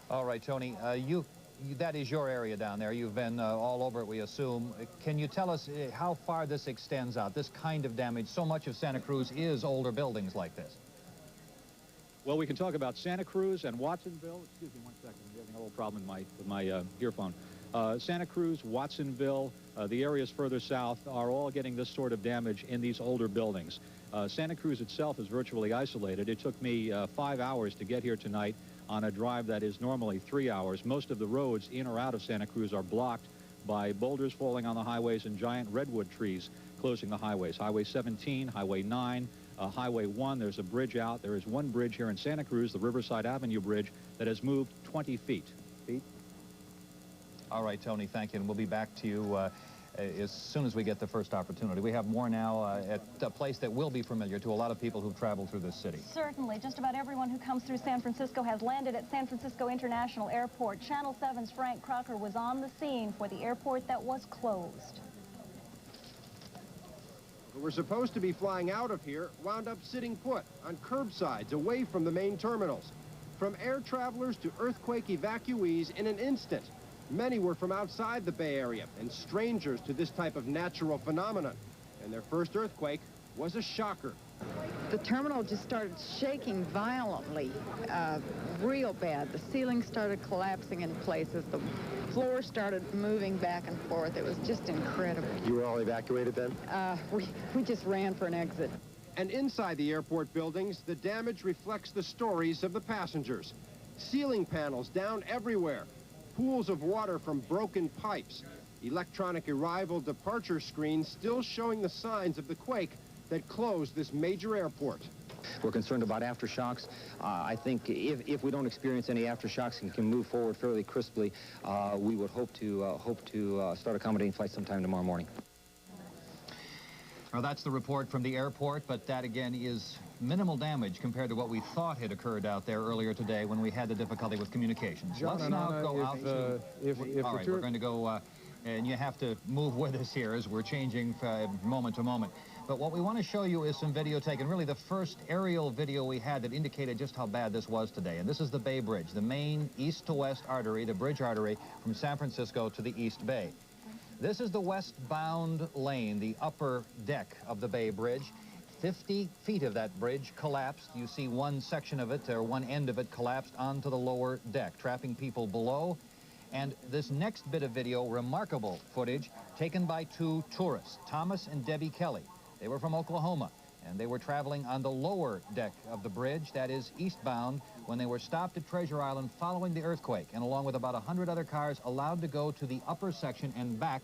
All right, Tony, that is your area down there. You've been all over it, we assume. Can you tell us how far this extends out, this kind of damage? So much of Santa Cruz is older buildings like this. Well, we can talk about Santa Cruz and Watsonville. Excuse me one second. I'm having a little problem with my earphone. Santa Cruz, Watsonville, the areas further south are all getting this sort of damage in these older buildings. Santa Cruz itself is virtually isolated. It took me 5 hours to get here tonight on a drive that is normally 3 hours. Most of the roads in or out of Santa Cruz are blocked by boulders falling on the highways and giant redwood trees closing the highways. Highway 17, Highway 9, Highway 1, there's a bridge out. There is one bridge here in Santa Cruz, the Riverside Avenue Bridge, that has moved 20 feet. Pete? All right, Tony, thank you. And we'll be back to you as soon as we get the first opportunity. We have more now at a place that will be familiar to a lot of people who've traveled through this city. Certainly. Just about everyone who comes through San Francisco has landed at San Francisco International Airport. Channel 7's Frank Crocker was on the scene for the airport that was closed. Who were supposed to be flying out of here wound up sitting put on curbsides away from the main terminals. From air travelers to earthquake evacuees in an instant. Many were from outside the Bay Area and strangers to this type of natural phenomenon. And their first earthquake was a shocker. The terminal just started shaking violently, real bad. The ceiling started collapsing in places. The floor started moving back and forth. It was just incredible. You were all evacuated then? We just ran for an exit. And inside the airport buildings, the damage reflects the stories of the passengers. Ceiling panels down everywhere. Pools of water from broken pipes. Electronic arrival departure screens still showing the signs of the quake that closed this major airport. We're concerned about aftershocks. I think if we don't experience any aftershocks and can move forward fairly crisply, we would hope to start accommodating flights sometime tomorrow morning. Well, that's the report from the airport, but that again is minimal damage compared to what we thought had occurred out there earlier today when we had the difficulty with communications. John, let's now go out to... All right, we're going to go, and you have to move with us here as we're changing moment to moment. But what we want to show you is some video taken, really the first aerial video we had that indicated just how bad this was today. And this is the Bay Bridge, the main east-to-west artery, the bridge artery from San Francisco to the East Bay. This is the westbound lane, the upper deck of the Bay Bridge. 50 feet of that bridge collapsed. You see one section of it, or one end of it, collapsed onto the lower deck, trapping people below. And this next bit of video, remarkable footage, taken by two tourists, Thomas and Debbie Kelly. They were from Oklahoma, and they were traveling on the lower deck of the bridge, that is eastbound, when they were stopped at Treasure Island following the earthquake, and along with about 100 other cars allowed to go to the upper section and back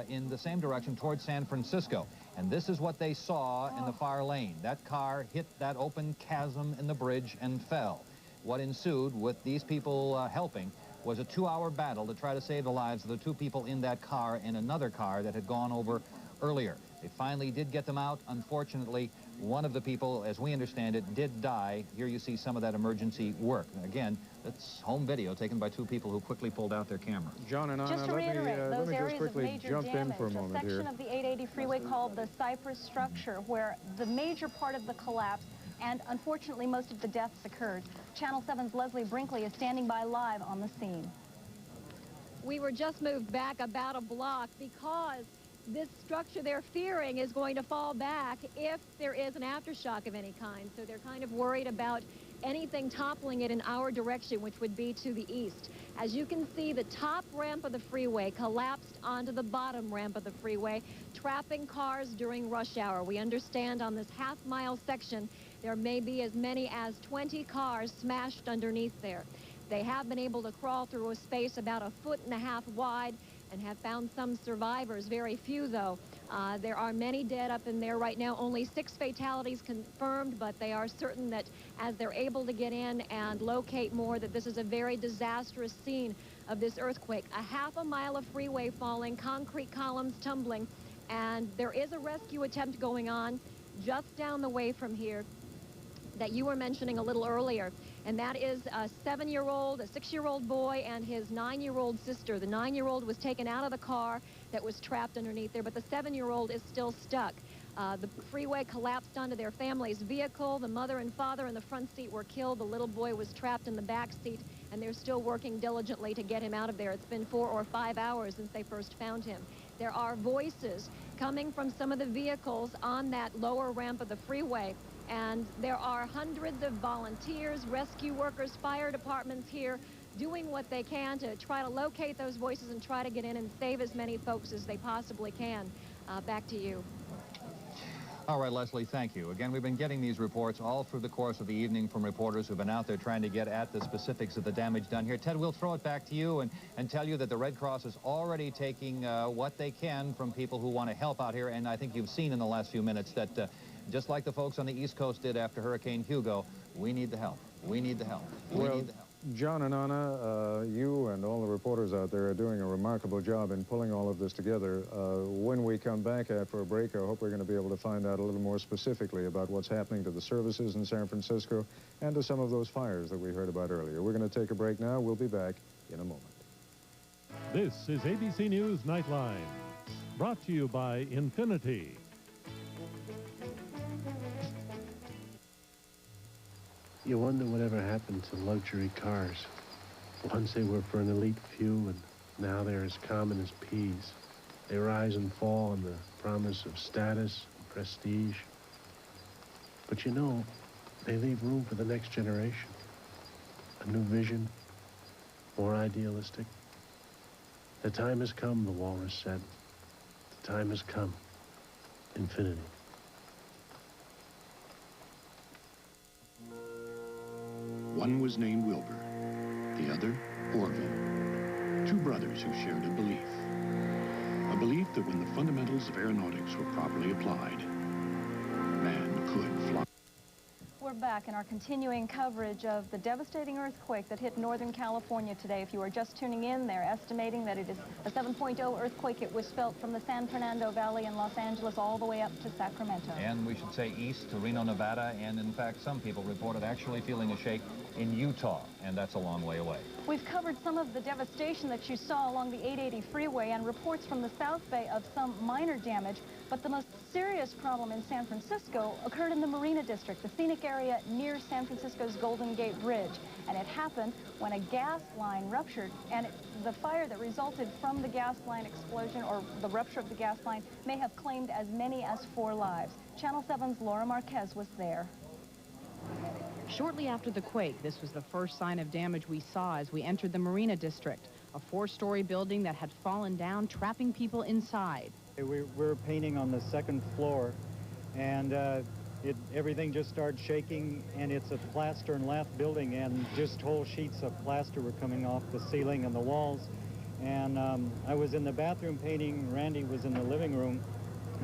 in the same direction towards San Francisco. And this is what they saw in the far lane. That car hit that open chasm in the bridge and fell. What ensued, with these people helping, was a 2-hour battle to try to save the lives of the two people in that car and another car that had gone over earlier. They finally did get them out. Unfortunately, one of the people, as we understand it, did die. Here you see some of that emergency work. Again, that's home video taken by two people who quickly pulled out their camera. John and Anna, just to reiterate, let me those just quickly areas of jump major in for a damage, moment a section here. of the 880 freeway called the Cypress Structure, where the major part of the collapse and unfortunately most of the deaths occurred. Channel 7's Leslie Brinkley is standing by live on the scene. We were just moved back about a block because this structure they're fearing is going to fall back if there is an aftershock of any kind. So they're kind of worried about anything toppling it in our direction, which would be to the east. As you can see, the top ramp of the freeway collapsed onto the bottom ramp of the freeway, trapping cars during rush hour. We understand on this half-mile section, there may be as many as 20 cars smashed underneath there. They have been able to crawl through a space about 1.5 feet wide and have found some survivors, very few though. There are many dead up in there right now, only 6 fatalities confirmed, but they are certain that as they're able to get in and locate more, that this is a very disastrous scene of this earthquake. 1/2 mile of freeway falling, concrete columns tumbling, and there is a rescue attempt going on just down the way from here that you were mentioning a little earlier, and that is a 7-year-old, a 6-year-old boy, and his 9-year-old sister. The 9-year-old was taken out of the car that was trapped underneath there, but the 7-year-old is still stuck. The freeway collapsed onto their family's vehicle. The mother and father in the front seat were killed. The little boy was trapped in the back seat, and they're still working diligently to get him out of there. It's been 4 or 5 hours since they first found him. There are voices coming from some of the vehicles on that lower ramp of the freeway, and there are hundreds of volunteers, rescue workers, fire departments here doing what they can to try to locate those voices and try to get in and save as many folks as they possibly can. Back to you. All right, Leslie, thank you. Again, we've been getting these reports all through the course of the evening from reporters who've been out there trying to get at the specifics of the damage done here. Ted, we'll throw it back to you and tell you that the Red Cross is already taking what they can from people who want to help out here. And I think you've seen in the last few minutes that just like the folks on the East Coast did after Hurricane Hugo, we need the help. We need the help. We need the help. John and Anna, you and all the reporters out there are doing a remarkable job in pulling all of this together. When we come back after a break, I hope we're going to be able to find out a little more specifically about what's happening to the services in San Francisco and to some of those fires that we heard about earlier. We're going to take a break now. We'll be back in a moment. This is ABC News Nightline, brought to you by Infiniti. You wonder whatever happened to luxury cars. Once they were for an elite few, and now they're as common as peas. They rise and fall on the promise of status and prestige. But you know, they leave room for the next generation. A new vision, more idealistic. The time has come, the walrus said. The time has come. Infiniti. One was named Wilbur, the other Orville. Two brothers who shared a belief. A belief that when the fundamentals of aeronautics were properly applied, man could fly. We're back in our continuing coverage of the devastating earthquake that hit Northern California today. If you are just tuning in, they're estimating that it is a 7.0 earthquake. It was felt from the San Fernando Valley in Los Angeles all the way up to Sacramento. And we should say east to Reno, Nevada, and in fact some people reported actually feeling a shake in Utah, and that's a long way away. We've covered some of the devastation that you saw along the 880 freeway and reports from the South Bay of some minor damage, but the most serious problem in San Francisco occurred in the Marina District, the scenic area near San Francisco's Golden Gate Bridge. And it happened when a gas line ruptured, and the fire that resulted from the gas line explosion, or the rupture of the gas line, may have claimed as many as 4 lives. Channel 7's Laura Marquez was there. Shortly after the quake, this was the first sign of damage we saw as we entered the Marina District, a 4-story building that had fallen down, trapping people inside. We're painting on the 2nd floor, and everything just started shaking, and it's a plaster and lath building, and just whole sheets of plaster were coming off the ceiling and the walls. And I was in the bathroom painting, Randy was in the living room.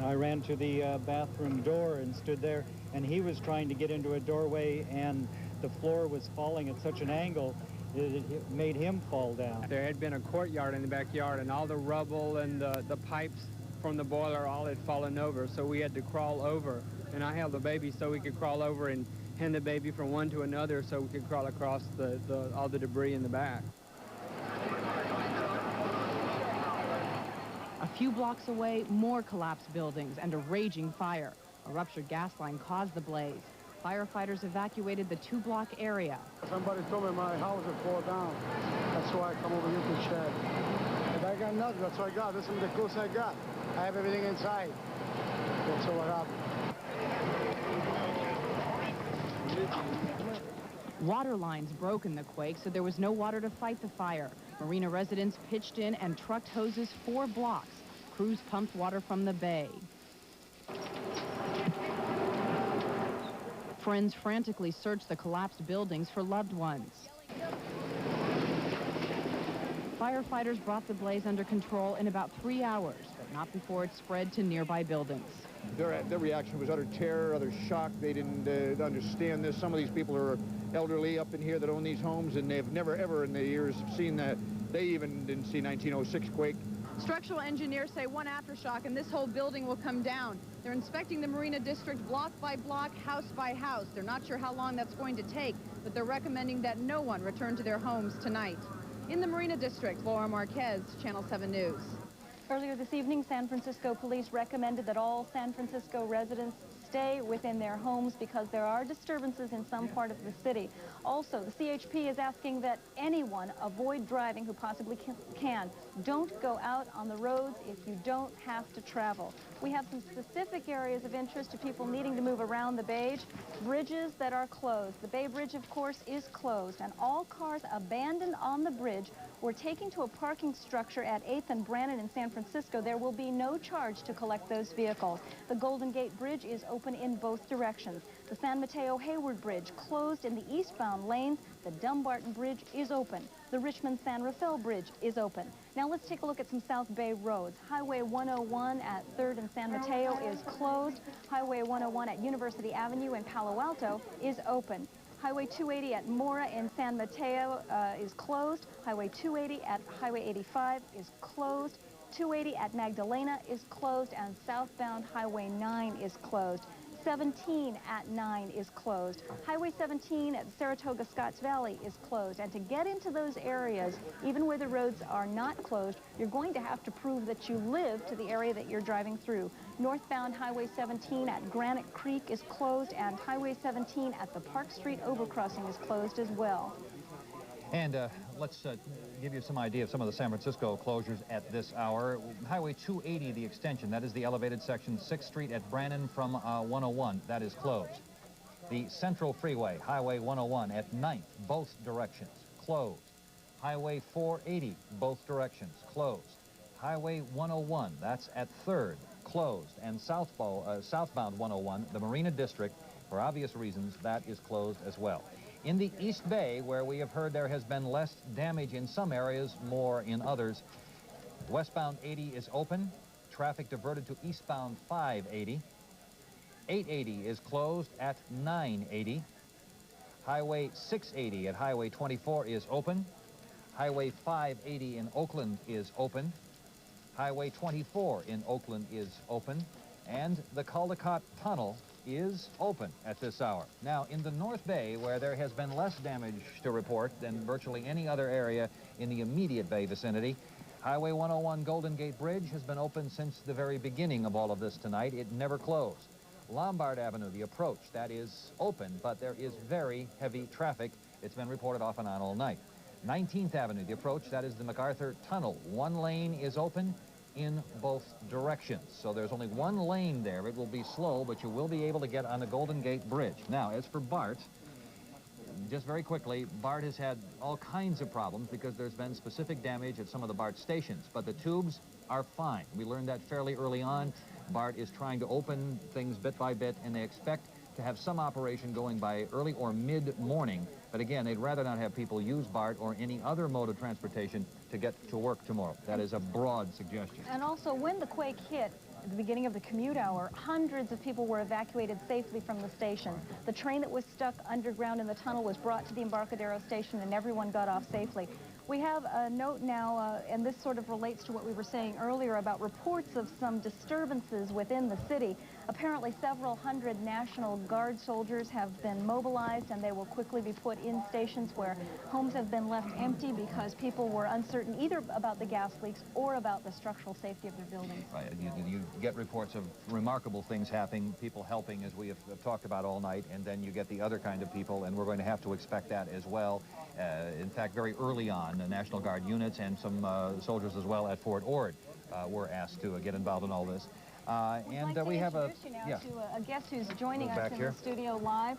I ran to the bathroom door and stood there, and he was trying to get into a doorway, and the floor was falling at such an angle it made him fall down. There had been a courtyard in the backyard, and all the rubble and the pipes from the boiler all had fallen over, so we had to crawl over. And I held the baby so we could crawl over and hand the baby from one to another so we could crawl across all the debris in the back. A few blocks away, more collapsed buildings and a raging fire. A ruptured gas line caused the blaze. Firefighters evacuated the 2-block area. Somebody told me my house would fall down. That's why I come over here to check. But I got nothing. That's what I got. This is the closest I got. I have everything inside. That's what happened. Water lines broke in the quake, so there was no water to fight the fire. Marina residents pitched in and trucked hoses 4 blocks. Crews pumped water from the bay. Friends frantically searched the collapsed buildings for loved ones. Firefighters brought the blaze under control in about 3 hours, but not before it spread to nearby buildings. Their reaction was utter terror, utter shock. They didn't understand this. Some of these people are elderly up in here that own these homes, and they've never, ever in their years seen that. They even didn't see 1906 quake. Structural engineers say one aftershock and this whole building will come down. They're inspecting the Marina District block by block, house by house. They're not sure how long that's going to take, but they're recommending that no one return to their homes tonight. In the Marina District, Laura Marquez, Channel 7 News. Earlier this evening, San Francisco police recommended that all San Francisco residents stay within their homes because there are disturbances in some part of the city. Also, the CHP is asking that anyone avoid driving who possibly can. Don't go out on the roads if you don't have to travel. We have some specific areas of interest to people needing to move around the Bay. Bridges that are closed. The Bay Bridge, of course, is closed, and all cars abandoned on the bridge were taken to a parking structure at 8th and Brannan in San Francisco. There will be no charge to collect those vehicles. The Golden Gate Bridge is open in both directions. The San Mateo Hayward Bridge closed in the eastbound lanes. The Dumbarton Bridge is open. The Richmond San Rafael Bridge is open. Now let's take a look at some South Bay roads. Highway 101 at 3rd and San Mateo is closed. Highway 101 at University Avenue in Palo Alto is open. Highway 280 at Mora in San Mateo is closed. Highway 280 at Highway 85 is closed. 280 at Magdalena is closed, and southbound Highway 9 is closed. 17 at 9 is closed. Highway 17 at Saratoga Scotts Valley is closed. And to get into those areas, even where the roads are not closed, you're going to have to prove that you live to the area that you're driving through. Northbound Highway 17 at Granite Creek is closed, and Highway 17 at the Park Street overcrossing is closed as well. And let's give you some idea of some of the San Francisco closures at this hour. Highway 280, the extension, that is the elevated section, 6th Street at Brannan from 101, that is closed. The Central Freeway, Highway 101 at 9th, both directions, closed. Highway 480, both directions, closed. Highway 101, that's at 3rd, closed. And southbound 101, the Marina District, for obvious reasons, that is closed as well. In the East Bay, where we have heard there has been less damage in some areas, more in others, westbound 80 is open. Traffic diverted to eastbound 580. 880 is closed at 980. Highway 680 at Highway 24 is open. Highway 580 in Oakland is open. Highway 24 in Oakland is open. And the Caldecott Tunnel is open at this hour. Now, in the North Bay, where there has been less damage to report than virtually any other area in the immediate Bay vicinity, Highway 101 Golden Gate Bridge has been open since the very beginning of all of this tonight. It never closed. Lombard Avenue, the approach, that is open, but there is very heavy traffic. It's been reported off and on all night. 19th Avenue, the approach, that is the MacArthur Tunnel. One lane is open in both directions. So there's only one lane there. It will be slow, but you will be able to get on the Golden Gate Bridge. Now, as for BART, just very quickly, BART has had all kinds of problems because there's been specific damage at some of the BART stations, but the tubes are fine. We learned that fairly early on. BART is trying to open things bit by bit, and they expect to have some operation going by early or mid-morning. But again, they'd rather not have people use BART or any other mode of transportation to get to work tomorrow. That is a broad suggestion. And also, when the quake hit, at the beginning of the commute hour, hundreds of people were evacuated safely from the station. The train that was stuck underground in the tunnel was brought to the Embarcadero station, and everyone got off safely. We have a note now, and this sort of relates to what we were saying earlier about reports of some disturbances within the city. Apparently, several hundred National Guard soldiers have been mobilized, and they will quickly be put in stations where homes have been left empty because people were uncertain either about the gas leaks or about the structural safety of their buildings. Right. You get reports of remarkable things happening, people helping, as we have talked about all night, and then you get the other kind of people, and we're going to have to expect that as well. In fact, very early on, the National Guard units and some soldiers as well at Fort Ord were asked to get involved in all this. We have to a guest who's joining us in the studio live.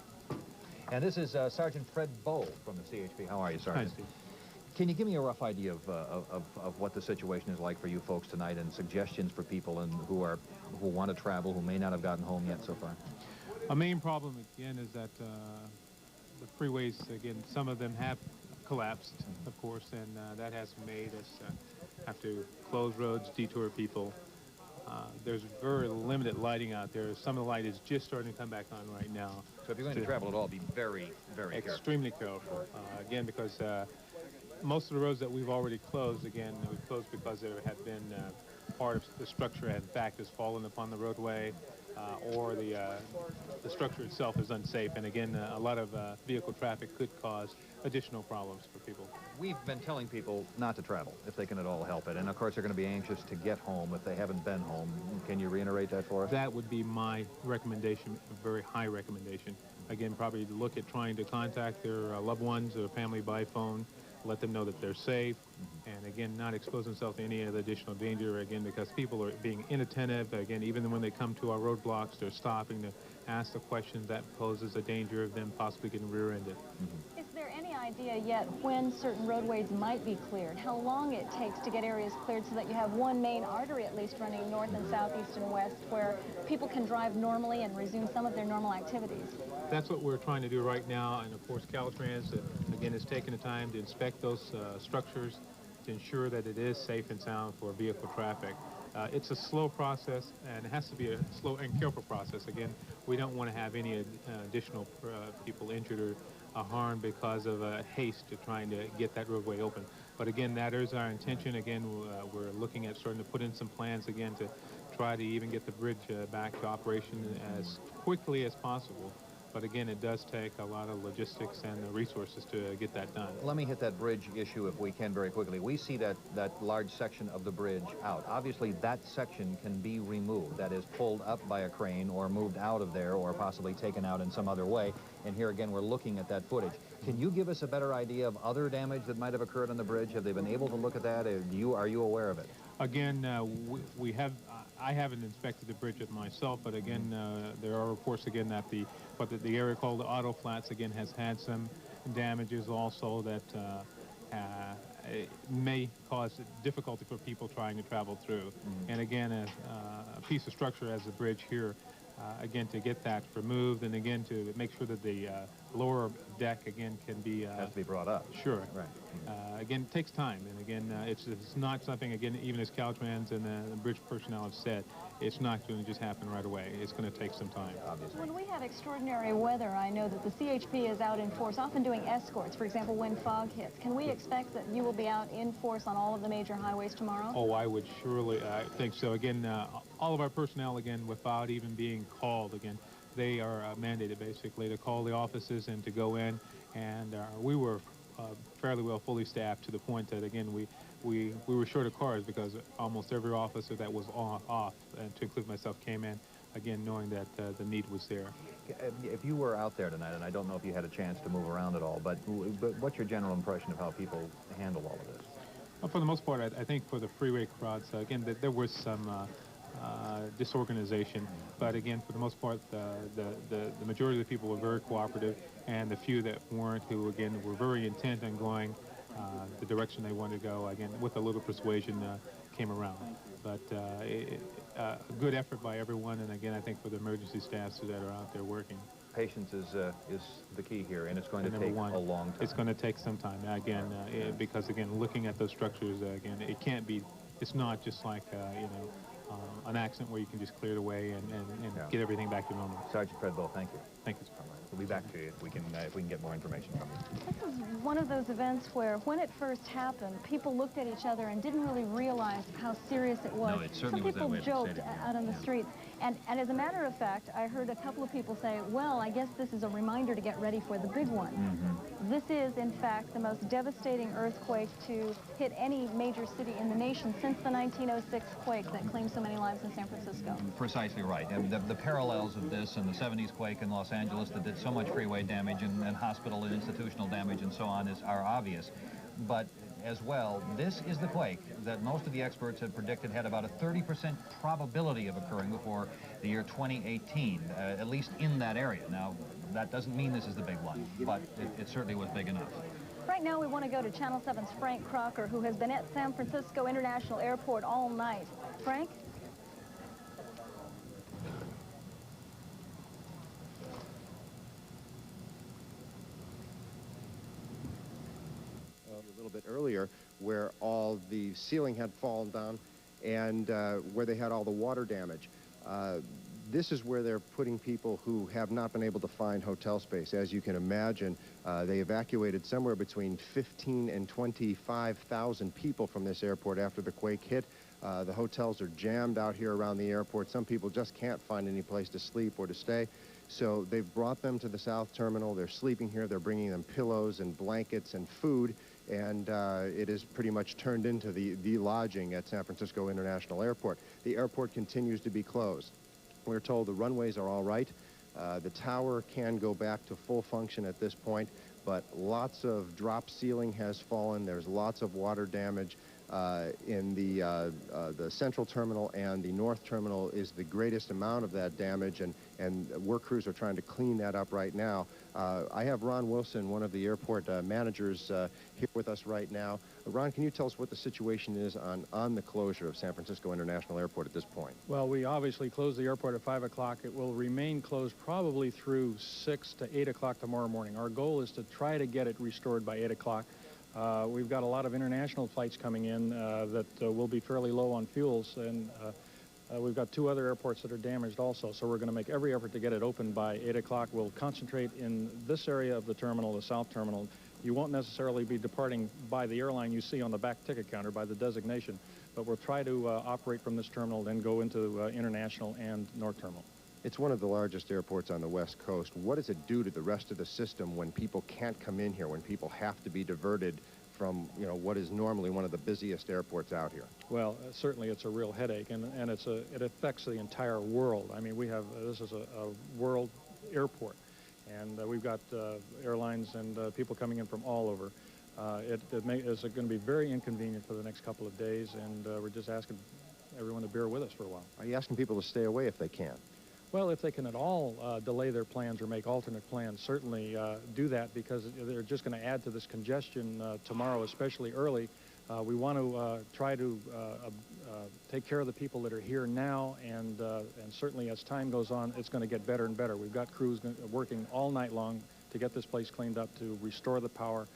And this is Sergeant Fred Bowe from the CHP. How are you, Sergeant? Hi, Steve. Can you give me a rough idea of what the situation is like for you folks tonight, and suggestions for people who want to travel, who may not have gotten home yet so far? Our main problem, again, is that the freeways, again, some of them have collapsed, of course, and that has made us have to close roads, detour people. There's very limited lighting out there. Some of the light is just starting to come back on right now. So if you're going to travel at all, be very, very careful. Extremely careful. Again, because most of the roads that we've already closed, again, we've closed because there had been part of the structure, in fact, has fallen upon the roadway, or the structure itself is unsafe. And again, a lot of vehicle traffic could cause additional problems for people. We've been telling people not to travel if they can at all help it. And of course, they're going to be anxious to get home if they haven't been home. Can you reiterate that for us? That would be my recommendation, a very high recommendation. Again, probably look at trying to contact their loved ones or family by phone, let them know that they're safe, and again, not expose themselves to any other additional danger, again, because people are being inattentive. Again, even when they come to our roadblocks, they're stopping to ask the questions that poses a danger of them possibly getting rear-ended. Is there any idea yet when certain roadways might be cleared? How long it takes to get areas cleared so that you have one main artery at least running north and south, east and west, where people can drive normally and resume some of their normal activities? That's what we're trying to do right now, and of course Caltrans, again, is taking the time to inspect those structures to ensure that it is safe and sound for vehicle traffic. It's a slow process, and it has to be a slow and careful process. Again, we don't want to have any additional people injured or harmed because of haste to trying to get that roadway open. But again, that is our intention. Again, we're looking at starting to put in some plans again to try to even get the bridge back to operation as quickly as possible. But again, it does take a lot of logistics and resources to get that done. Let me hit that bridge issue if we can very quickly. We see that large section of the bridge out. Obviously, that section can be removed. That is pulled up by a crane or moved out of there or possibly taken out in some other way. And here again, we're looking at that footage. Can you give us a better idea of other damage that might have occurred on the bridge? Have they been able to look at that? Are you aware of it? Again, I haven't inspected the bridge myself, but again, there are reports again that the area called the Auto Flats again has had some damages also that may cause difficulty for people trying to travel through. And again, a piece of structure as a bridge here, again, to get that removed, and again to make sure that the lower deck again can be has to be brought up. Sure. Right. Again, it takes time, and again, it's not something, again, even as Caltrans and the bridge personnel have said, it's not going to just happen right away. It's going to take some time, obviously. When we have extraordinary weather, I know that the CHP is out in force, often doing escorts, for example, when fog hits. Can we expect that you will be out in force on all of the major highways tomorrow? Oh, I would surely think so. Again, all of our personnel, again, without even being called, again, they are mandated basically to call the offices and to go in, and we were fairly well fully staffed to the point that, again, we were short of cars because almost every officer that was off, and to include myself, came in, again, knowing that the need was there. If you were out there tonight, and I don't know if you had a chance to move around at all, but what's your general impression of how people handle all of this? Well, for the most part, I think for the freeway crowds, again, there was some disorganization, but again, for the most part, the majority of the people were very cooperative, and the few that weren't, who again were very intent on going the direction they wanted to go, again, with a little persuasion, came around. But a good effort by everyone, and again, I think for the emergency staffs that are out there working. Patience is the key here, and it's going to take a long time. It's going to take some time, again, because again, looking at those structures, again, it can't be. It's not just like you know, an accident where you can just clear it away and get everything back to normal. Sergeant Treadwell, thank you. Thank you. We'll be back to you if we can get more information from you. This was one of those events where, when it first happened, people looked at each other and didn't really realize how serious it was. No, it certainly Some people was that way at the joked stadium, out on the street. And as a matter of fact, I heard a couple of people say, well, I guess this is a reminder to get ready for the big one. This is, in fact, the most devastating earthquake to hit any major city in the nation since the 1906 quake that claimed so many lives in San Francisco. Precisely right. And the parallels of this and the 70s quake in Los Angeles that did so much freeway damage and hospital and institutional damage and so on are obvious. But as well, this is the quake that most of the experts had predicted had about a 30% probability of occurring before the year 2018, at least in that area. Now, that doesn't mean this is the big one, but it certainly was big enough. Right now, we want to go to Channel 7's Frank Crocker, who has been at San Francisco International Airport all night. Frank? A little bit earlier, where all the ceiling had fallen down and where they had all the water damage. This is where they're putting people who have not been able to find hotel space. As you can imagine, they evacuated somewhere between 15 and 25,000 people from this airport after the quake hit. The hotels are jammed out here around the airport. Some people just can't find any place to sleep or to stay. So they've brought them to the South Terminal. They're sleeping here. They're bringing them pillows and blankets and food. And it is pretty much turned into the lodging at San Francisco International Airport. The airport continues to be closed. We're told the runways are all right. The tower can go back to full function at this point, but lots of drop ceiling has fallen. There's lots of water damage. In the central terminal and the north terminal is the greatest amount of that damage, and work crews are trying to clean that up right now. I have Ron Wilson, one of the airport managers, here with us right now. Ron, can you tell us what the situation is on the closure of San Francisco International Airport at this point? Well, we obviously closed the airport at 5 o'clock. It will remain closed probably through 6 to 8 o'clock tomorrow morning. Our goal is to try to get it restored by 8 o'clock. We've got a lot of international flights coming in that will be fairly low on fuels, and we've got 2 other airports that are damaged also, so we're going to make every effort to get it open by 8 o'clock. We'll concentrate in this area of the terminal, the South Terminal. You won't necessarily be departing by the airline you see on the back ticket counter, by the designation, but we'll try to operate from this terminal, then go into International and North Terminal. It's one of the largest airports on the West Coast. What does it do to the rest of the system when people can't come in here, when people have to be diverted from, you know, what is normally one of the busiest airports out here? Well, certainly it's a real headache, and it affects the entire world. I mean, this is a world airport, and we've got airlines and people coming in from all over. It's going to be very inconvenient for the next couple of days, and we're just asking everyone to bear with us for a while. Are you asking people to stay away if they can? Well, if they can at all delay their plans or make alternate plans, certainly do that, because they're just going to add to this congestion tomorrow, especially early. We want to try to take care of the people that are here now, and certainly as time goes on, it's going to get better and better. We've got crews working all night long to get this place cleaned up, to restore the power,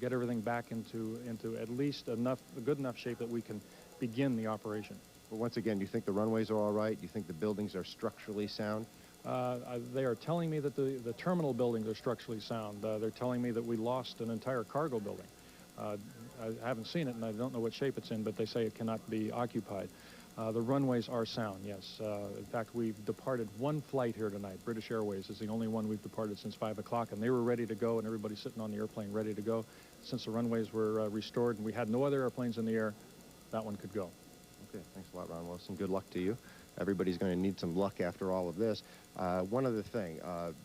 get everything back into at least good enough shape that we can begin the operation. But once again, do you think the runways are all right? Do you think the buildings are structurally sound? They are telling me that the terminal buildings are structurally sound. They're telling me that we lost an entire cargo building. I haven't seen it, and I don't know what shape it's in, but they say it cannot be occupied. The runways are sound, yes. In fact, we've departed one flight here tonight. British Airways is the only one we've departed since 5 o'clock, and they were ready to go, and everybody's sitting on the airplane ready to go. Since the runways were restored and we had no other airplanes in the air, that one could go. Okay, thanks a lot, Ron Wilson. Good luck to you. Everybody's going to need some luck after all of this. One other thing,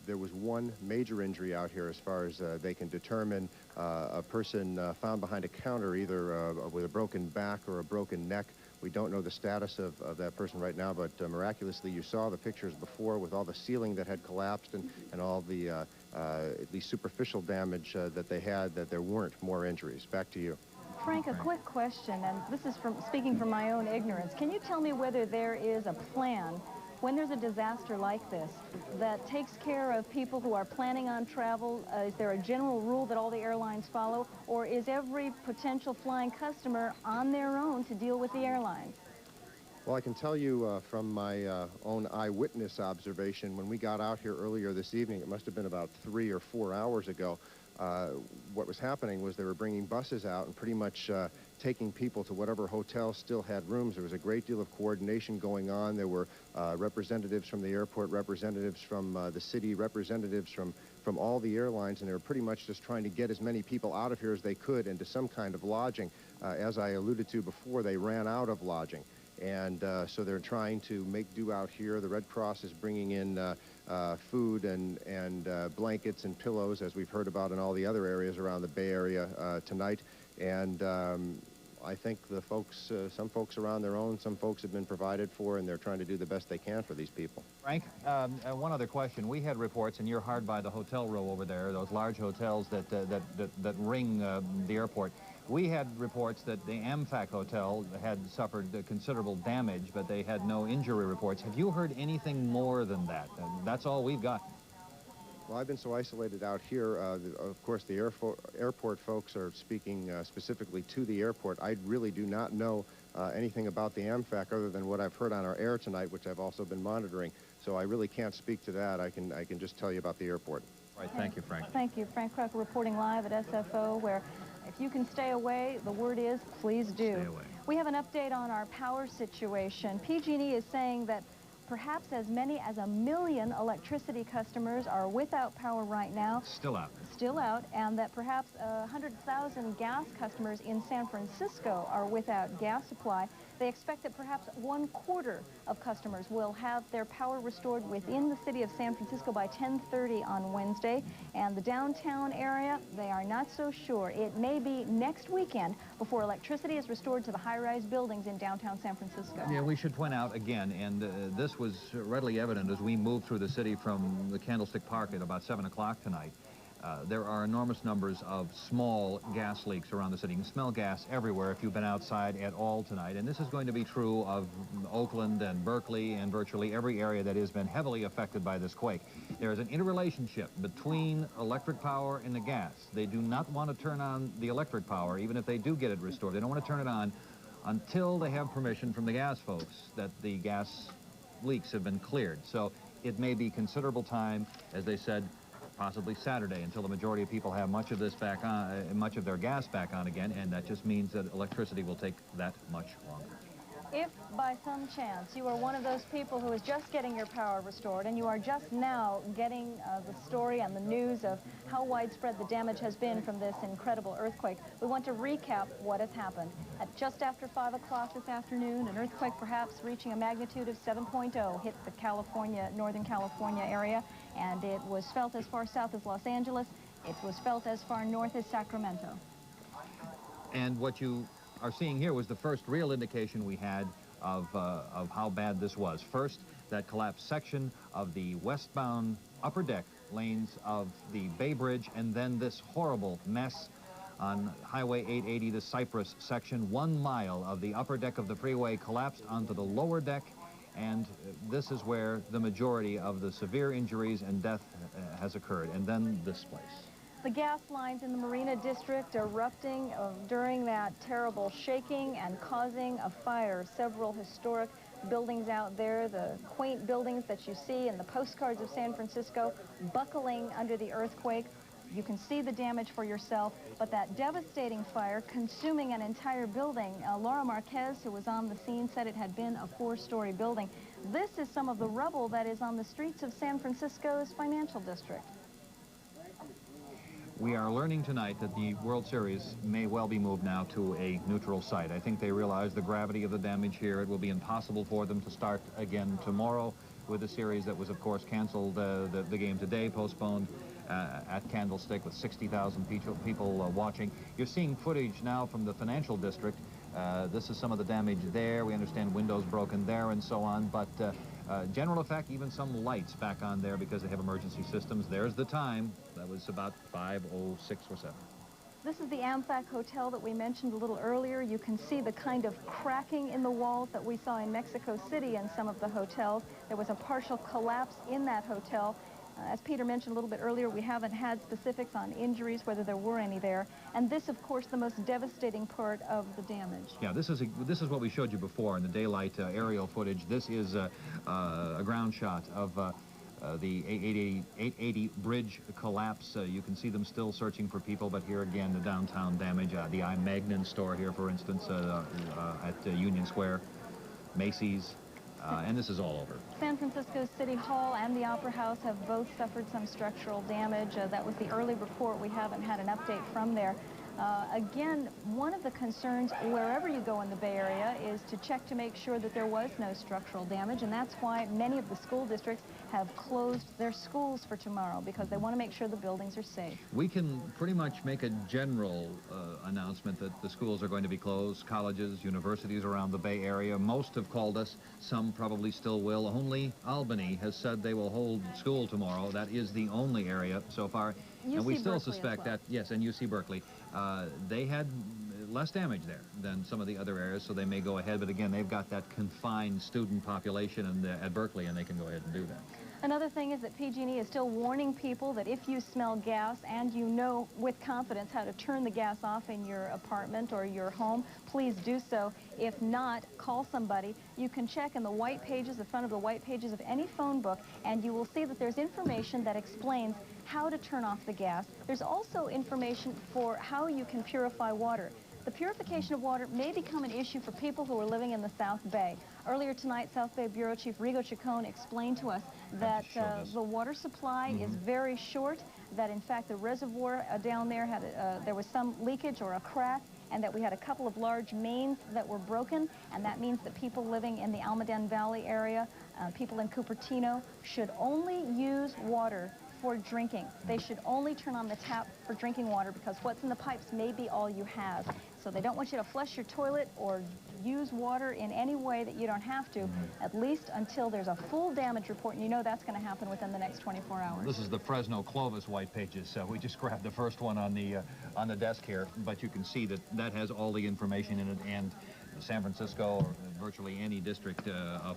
there was one major injury out here as far as they can determine. A person found behind a counter, either with a broken back or a broken neck. We don't know the status of that person right now, but miraculously you saw the pictures before with all the ceiling that had collapsed and all the at least superficial damage that they had, that there weren't more injuries. Back to you. Frank, a quick question, and this is speaking from my own ignorance. Can you tell me whether there is a plan when there's a disaster like this that takes care of people who are planning on travel? Is there a general rule that all the airlines follow, or is every potential flying customer on their own to deal with the airlines? Well, I can tell you from my own eyewitness observation, when we got out here earlier this evening, it must have been about 3 or 4 hours ago, what was happening was they were bringing buses out and pretty much taking people to whatever hotel still had rooms. There was a great deal of coordination going on. There were representatives from the airport, representatives from the city, representatives from all the airlines, and they were pretty much just trying to get as many people out of here as they could into some kind of lodging. As I alluded to before, they ran out of lodging. And so they're trying to make do out here. The Red Cross is bringing in food and blankets and pillows, as we've heard about in all the other areas around the Bay Area tonight. And I think the folks, some folks are on their own, some folks have been provided for, and they're trying to do the best they can for these people. Frank, one other question. We had reports, and you're hard by the hotel row over there, those large hotels that ring the airport. We had reports that the AmFac Hotel had suffered considerable damage, but they had no injury reports. Have you heard anything more than that? That's all we've got. Well, I've been so isolated out here. Of course, the airport folks are speaking specifically to the airport. I really do not know anything about the AmFac other than what I've heard on our air tonight, which I've also been monitoring. So I really can't speak to that. I can just tell you about the airport. Right. Thank you, Frank. Thank you. Frank Crocker reporting live at SFO, where if you can stay away, the word is please do. Stay away. We have an update on our power situation. PG&E is saying that perhaps as many as 1 million electricity customers are without power right now. Still out. Still out, and that perhaps 100,000 gas customers in San Francisco are without gas supply. They expect that perhaps 1/4 of customers will have their power restored within the city of San Francisco by 10:30 on Wednesday. And the downtown area, they are not so sure. It may be next weekend before electricity is restored to the high-rise buildings in downtown San Francisco. Yeah, we should point out again, and this was readily evident as we moved through the city from the Candlestick Park at about 7 o'clock tonight. There are enormous numbers of small gas leaks around the city. You can smell gas everywhere if you've been outside at all tonight. And this is going to be true of Oakland and Berkeley and virtually every area that has been heavily affected by this quake. There is an interrelationship between electric power and the gas. They do not want to turn on the electric power, even if they do get it restored. They don't want to turn it on until they have permission from the gas folks that the gas leaks have been cleared. So it may be considerable time, as they said, possibly Saturday, until the majority of people have much of this back on, much of their gas back on again, and that just means that electricity will take that much longer. If by some chance you are one of those people who is just getting your power restored and you are just now getting the story and the news of how widespread the damage has been from this incredible earthquake, we want to recap what has happened. At just after 5 o'clock this afternoon, an earthquake perhaps reaching a magnitude of 7.0 hit the Northern California area, and it was felt as far south as Los Angeles. It was felt as far north as Sacramento. And what you are seeing here was the first real indication we had of how bad this was. First, that collapsed section of the westbound upper deck lanes of the Bay Bridge, and then this horrible mess on Highway 880, the Cypress section. 1 mile of the upper deck of the freeway collapsed onto the lower deck, and this is where the majority of the severe injuries and death has occurred. And then this place. The gas lines in the Marina District erupting during that terrible shaking and causing a fire. Several historic buildings out there, the quaint buildings that you see in the postcards of San Francisco, buckling under the earthquake. You can see the damage for yourself, but that devastating fire consuming an entire building. Laura Marquez, who was on the scene, said it had been a 4-story building. This is some of the rubble that is on the streets of San Francisco's financial district. We are learning tonight that the World Series may well be moved now to a neutral site. I think they realize the gravity of the damage here. It will be impossible for them to start again tomorrow with a series that was, of course, canceled, the game today, postponed at Candlestick with 60,000 people watching. You're seeing footage now from the financial district. This is some of the damage there. We understand windows broken there and so on, but general effect, even some lights back on there because they have emergency systems. There's the time. That was about 5:06 or 7. This is the Amtrak Hotel that we mentioned a little earlier. You can see the kind of cracking in the walls that we saw in Mexico City in some of the hotels. There was a partial collapse in that hotel. As Peter mentioned a little bit earlier, we haven't had specifics on injuries, whether there were any there. And this, of course, the most devastating part of the damage. Yeah, this is what we showed you before in the daylight aerial footage. This is a ground shot of the 880 bridge collapse. You can see them still searching for people, but here again, the downtown damage. The I. Magnin store here, for instance, at Union Square, Macy's. And this is all over. San Francisco City Hall and the Opera House have both suffered some structural damage. That was the early report. We haven't had an update from there. Again, one of the concerns wherever you go in the Bay Area is to check to make sure that there was no structural damage, and that's why many of the school districts have closed their schools for tomorrow, because they want to make sure the buildings are safe. We can pretty much make a general announcement that the schools are going to be closed. Colleges, universities around the Bay Area, most have called us. Some probably still will. Only Albany has said they will hold school tomorrow. That is the only area so far. And we still suspect that, yes, and UC Berkeley, they had less damage there than some of the other areas, so they may go ahead. But again, they've got that confined student population at Berkeley, and they can go ahead and do that. Another thing is that PG&E is still warning people that if you smell gas and you know with confidence how to turn the gas off in your apartment or your home, please do so. If not, call somebody. You can check in the white pages, the front of the white pages of any phone book, and you will see that there's information that explains how to turn off the gas. There's also information for how you can purify water. The purification of water may become an issue for people who are living in the South Bay. Earlier tonight, South Bay Bureau Chief Rigo Chacon explained to us that the water supply is very short, that in fact the reservoir down there had there was some leakage or a crack, and that we had a couple of large mains that were broken, and that means that people living in the Almaden Valley area, people in Cupertino, should only use water for drinking. They should only turn on the tap for drinking water, because what's in the pipes may be all you have. So they don't want you to flush your toilet or use water in any way that you don't have to, at least until there's a full damage report, and you know that's going to happen within the next 24 hours. This is the Fresno Clovis white pages. So we just grabbed the first one on the desk here, but you can see that that has all the information in it, and San Francisco or virtually any district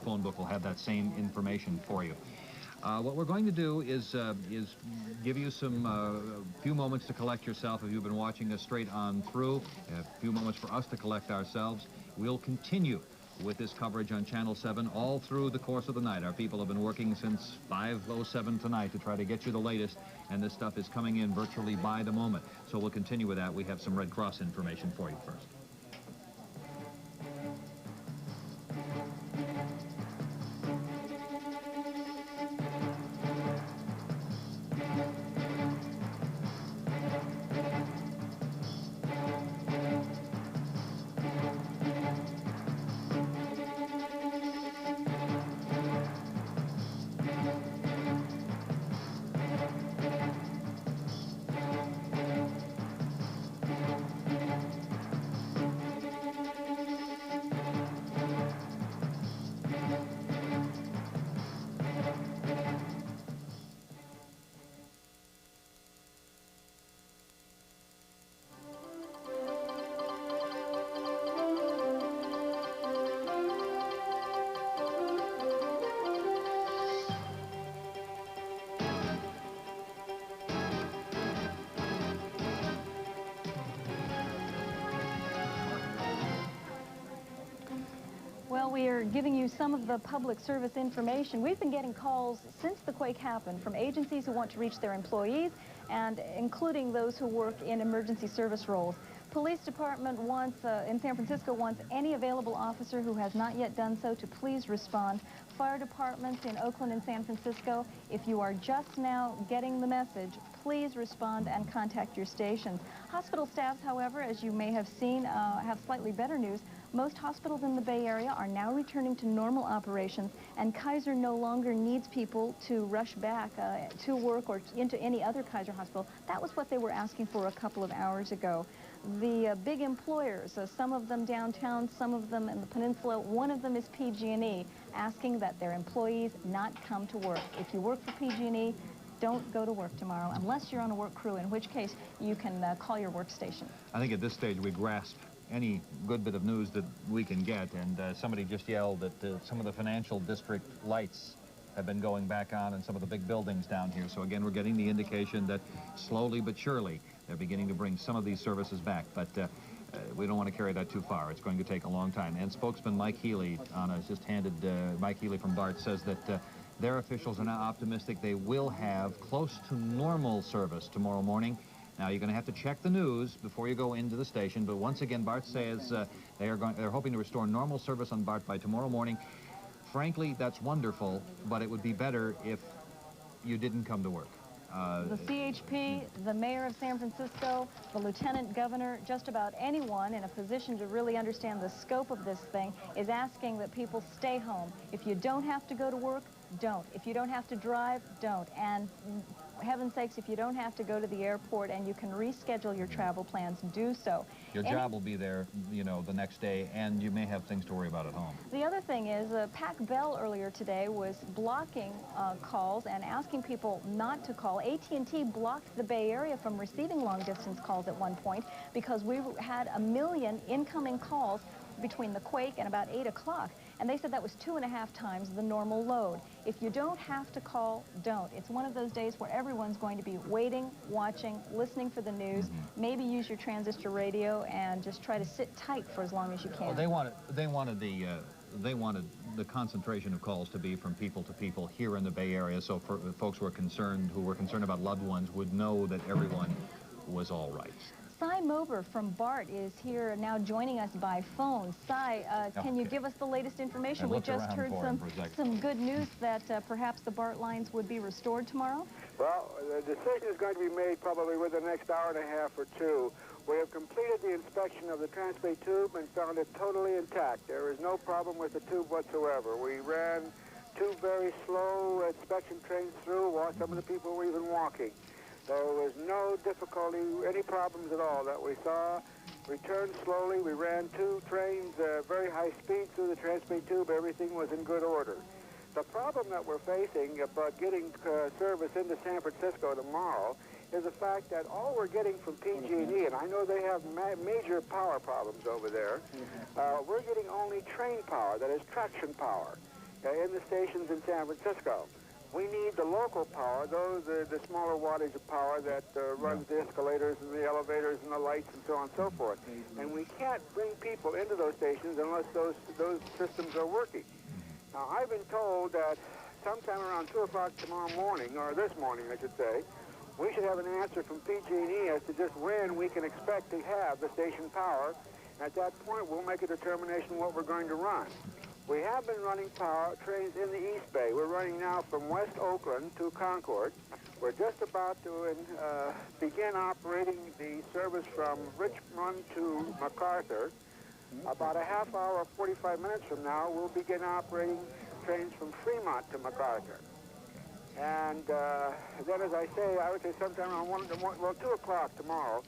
phone book will have that same information for you. What we're going to do is give you some few moments to collect yourself if you've been watching us straight on through, a few moments for us to collect ourselves. We'll continue with this coverage on Channel 7 all through the course of the night. Our people have been working since 5:07 tonight to try to get you the latest, and this stuff is coming in virtually by the moment. So we'll continue with that. We have some Red Cross information for you first. we are giving you some of the public service information. We've been getting calls since the quake happened from agencies who want to reach their employees, and including those who work in emergency service roles. Police department wants, in San Francisco, wants any available officer who has not yet done so to please respond. Fire departments in Oakland and San Francisco, if you are just now getting the message, please respond and contact your stations. Hospital staffs, however, as you may have seen, have slightly better news. Most hospitals in the Bay Area are now returning to normal operations, and Kaiser no longer needs people to rush back to work or into any other Kaiser hospital. That was what they were asking for a couple of hours ago. The big employers, some of them downtown, some of them in the peninsula, one of them is PG&E, asking that their employees not come to work. If you work for PG&E, don't go to work tomorrow unless you're on a work crew, in which case you can call your workstation. I think at this stage we grasp any good bit of news that we can get, and somebody just yelled that some of the financial district lights have been going back on in some of the big buildings down here. So again, we're getting the indication that slowly but surely they're beginning to bring some of these services back, but we don't want to carry that too far. It's going to take a long time. And spokesman Mike Healy, has just handed, Mike Healy from BART says that their officials are now optimistic they will have close to normal service tomorrow morning. Now, you're going to have to check the news before you go into the station, but once again, BART says they're hoping to restore normal service on BART by tomorrow morning. Frankly, that's wonderful, but it would be better if you didn't come to work. The CHP, the mayor of San Francisco, the lieutenant governor, just about anyone in a position to really understand the scope of this thing is asking that people stay home. If you don't have to go to work, don't. If you don't have to drive, don't. And heaven's sakes, if you don't have to go to the airport and you can reschedule your travel plans, do so. Your job will be there, you know, the next day, and you may have things to worry about at home. The other thing is, Pac Bell earlier today was blocking calls and asking people not to call. AT&T blocked the Bay Area from receiving long-distance calls at one point because we had 1 million incoming calls between the quake and about 8 o'clock. And they said that was 2.5 times the normal load. If you don't have to call, don't. It's one of those days where everyone's going to be waiting, watching, listening for the news. Maybe use your transistor radio and just try to sit tight for as long as you can. Well, they wanted the concentration of calls to be from people to people here in the Bay Area, so for folks who were concerned about loved ones would know that everyone was all right. Cy Mober from BART is here now joining us by phone. Cy, can you give us the latest information? We just heard some good news that perhaps the BART lines would be restored tomorrow. Well, the decision is going to be made probably within the next hour and a half or two. We have completed the inspection of the Transbay tube and found it totally intact. There is no problem with the tube whatsoever. We ran 2 very slow inspection trains through while some of the people were even walking. There was no difficulty, any problems at all that we saw. We turned slowly. We ran 2 trains, very high speed through the Transbay tube. Everything was in good order. The problem that we're facing about getting service into San Francisco tomorrow is the fact that all we're getting from PG&E, and I know they have major power problems over there, we're getting only train power, that is traction power, in the stations in San Francisco. We need the local power, those are the smaller wattage of power that runs the escalators and the elevators and the lights and so on and so forth. And we can't bring people into those stations unless those systems are working. Now, I've been told that sometime around 2 o'clock tomorrow morning, or this morning, I should say, we should have an answer from PG&E as to just when we can expect to have the station power. At that point, we'll make a determination what we're going to run. We have been running power trains in the East Bay. We're running now from West Oakland to Concord. We're just about to begin operating the service from Richmond to MacArthur. About a half hour or 45 minutes from now, we'll begin operating trains from Fremont to MacArthur. And then, as I say, I would say sometime around 2 o'clock tomorrow,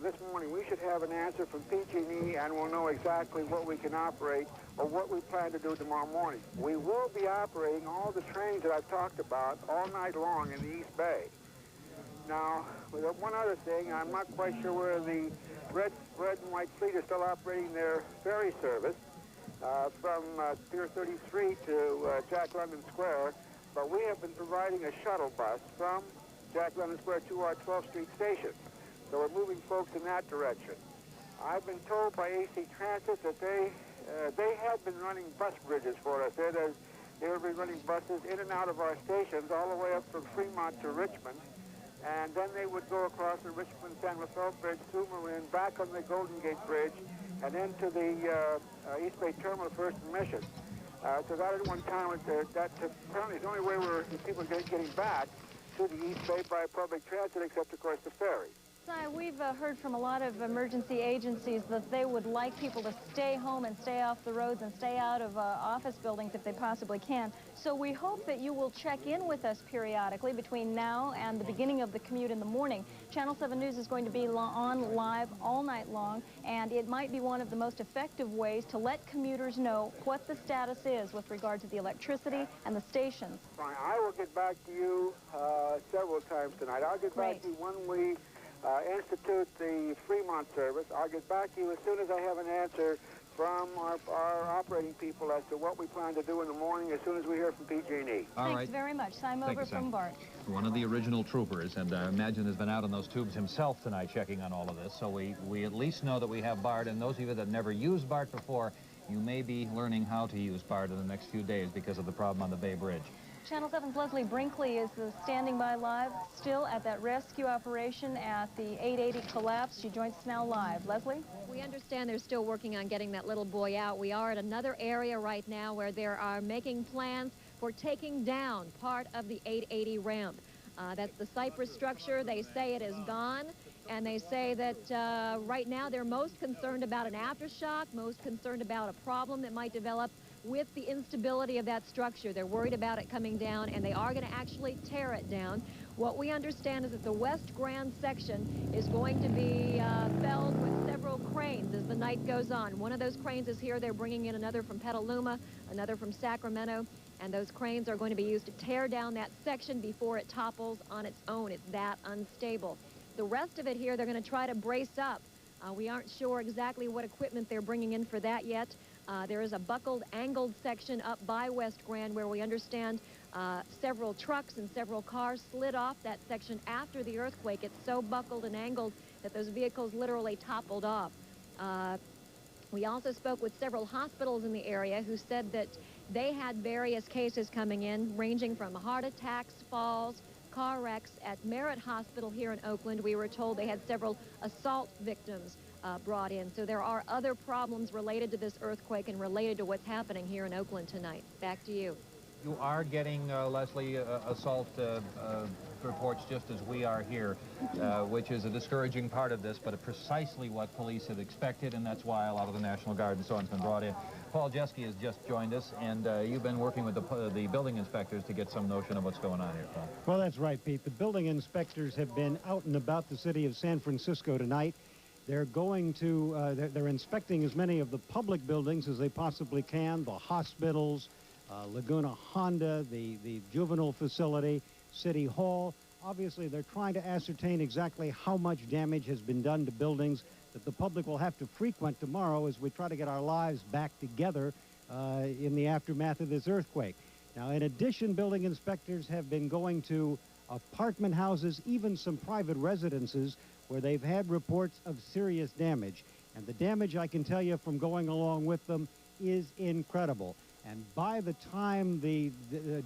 this morning, we should have an answer from PG&E, and we'll know exactly what we can operate or what we plan to do tomorrow morning. We will be operating all the trains that I've talked about all night long in the East Bay. Now, with one other thing, I'm not quite sure where the Red and White Fleet is still operating their ferry service from Pier 33 to Jack London Square, but we have been providing a shuttle bus from Jack London Square to our 12th Street station. So we're moving folks in that direction. I've been told by AC Transit that they they had been running bus bridges for us. They would be running buses in and out of our stations all the way up from Fremont to Richmond. And then they would go across the Richmond-San Rafael Bridge through Marin, back on the Golden Gate Bridge, and into the East Bay Terminal First and Mission. So that at one time, that apparently is the only way people getting back to the East Bay by public transit, except, of course, the ferry. We've heard from a lot of emergency agencies that they would like people to stay home and stay off the roads and stay out of office buildings if they possibly can. So we hope that you will check in with us periodically between now and the beginning of the commute in the morning. Channel 7 News is going to be on live all night long, and it might be one of the most effective ways to let commuters know what the status is with regard to the electricity and the stations. Fine. I will get back to you several times tonight. I'll get back to you when we institute the Fremont service. I'll get back to you as soon as I have an answer from our operating people as to what we plan to do in the morning as soon as we hear from PG&E. Thanks very much. Simon over from BART. One of the original troopers, and I imagine has been out on those tubes himself tonight checking on all of this, so we at least know that we have BART, and those of you that have never used BART before, you may be learning how to use BART in the next few days because of the problem on the Bay Bridge. Channel 7's Leslie Brinkley is standing by live still at that rescue operation at the 880 collapse. She joins us now live. Leslie? We understand they're still working on getting that little boy out. We are at another area right now where they are making plans for taking down part of the 880 ramp. That's the Cypress structure. They say it is gone, and they say that right now they're most concerned about an aftershock, most concerned about a problem that might develop with the instability of that structure. They're worried about it coming down, and they are going to actually tear it down. What we understand is that the West Grand section is going to be felled with several cranes as the night goes on. One of those cranes is here. They're bringing in another from Petaluma, another from Sacramento, and those cranes are going to be used to tear down that section before it topples on its own. It's that unstable. The rest of it here, they're going to try to brace up. We aren't sure exactly what equipment they're bringing in for that yet. There is a buckled, angled section up by West Grand where we understand several trucks and several cars slid off that section after the earthquake. It's so buckled and angled that those vehicles literally toppled off. We also spoke with several hospitals in the area who said that they had various cases coming in, ranging from heart attacks, falls, car wrecks. At Merritt Hospital here in Oakland, we were told they had several assault victims brought in. So there are other problems related to this earthquake and related to what's happening here in Oakland tonight. Back to you. You are getting, Leslie, assault reports just as we are here, which is a discouraging part of this, but precisely what police had expected, and that's why a lot of the National Guard and so on has been brought in. Paul Jeske has just joined us, and you've been working with the building inspectors to get some notion of what's going on here, Paul. Well, that's right, Pete. The building inspectors have been out and about the city of San Francisco tonight. They're going to, they're inspecting as many of the public buildings as they possibly can, the hospitals, Laguna Honda, the juvenile facility, City Hall. Obviously, they're trying to ascertain exactly how much damage has been done to buildings that the public will have to frequent tomorrow as we try to get our lives back together in the aftermath of this earthquake. Now, in addition, building inspectors have been going to apartment houses, even some private residences, where they've had reports of serious damage. And the damage, I can tell you from going along with them, is incredible. And by the time the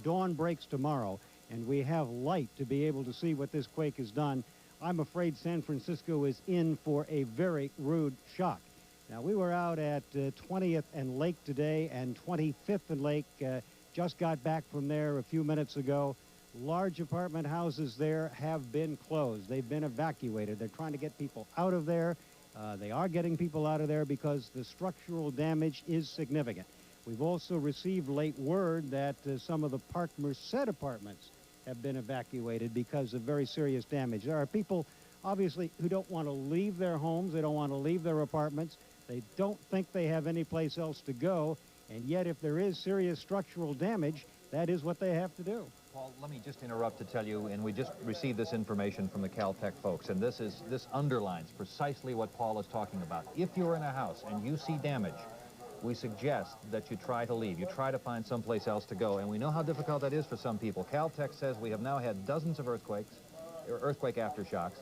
dawn breaks tomorrow and we have light to be able to see what this quake has done, I'm afraid San Francisco is in for a very rude shock. Now, we were out at 20th and Lake today, and 25th and Lake just got back from there a few minutes ago. Large apartment houses there have been closed. They've been evacuated. They're trying to get people out of there. They are getting people out of there because the structural damage is significant. We've also received late word that some of the Park Merced apartments have been evacuated because of very serious damage. There are people, obviously, who don't want to leave their homes. They don't want to leave their apartments. They don't think they have any place else to go. And yet, if there is serious structural damage, that is what they have to do. Paul, let me just interrupt to tell you, and we just received this information from the Caltech folks, and this underlines precisely what Paul is talking about. If you're in a house and you see damage, we suggest that you try to leave. You try to find someplace else to go, and we know how difficult that is for some people. Caltech says we have now had dozens of earthquake aftershocks.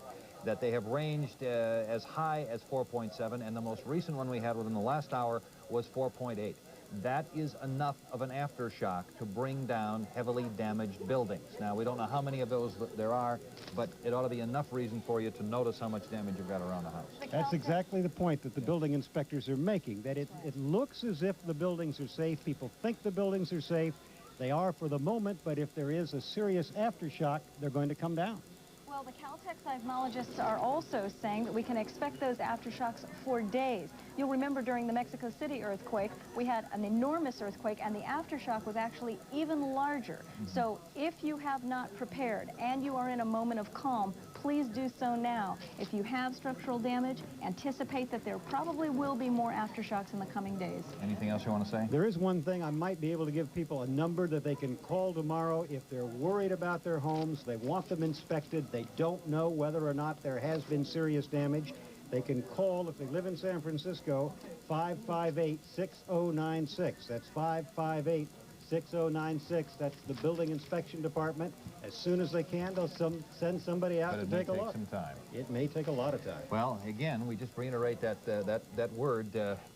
that they have ranged as high as 4.7, and the most recent one we had within the last hour was 4.8. That is enough of an aftershock to bring down heavily damaged buildings. Now, we don't know how many of those there are, but it ought to be enough reason for you to notice how much damage you've got around the house. That's exactly the point that the building inspectors are making, that it looks as if the buildings are safe. People think the buildings are safe. They are for the moment, but if there is a serious aftershock, they're going to come down. Well, the Caltech seismologists are also saying that we can expect those aftershocks for days. You'll remember during the Mexico City earthquake, we had an enormous earthquake, and the aftershock was actually even larger. So if you have not prepared and you are in a moment of calm, please do so now. If you have structural damage, anticipate that there probably will be more aftershocks in the coming days. Anything else you want to say? There is one thing. I might be able to give people a number that they can call tomorrow if they're worried about their homes, they want them inspected, they don't know whether or not there has been serious damage. They can call, if they live in San Francisco, 558-6096. That's 558-6096. That's the building inspection department. As soon as they can, they'll send somebody out to take a look. But it may take some time. It may take a lot of time. Well, again, we just reiterate that word,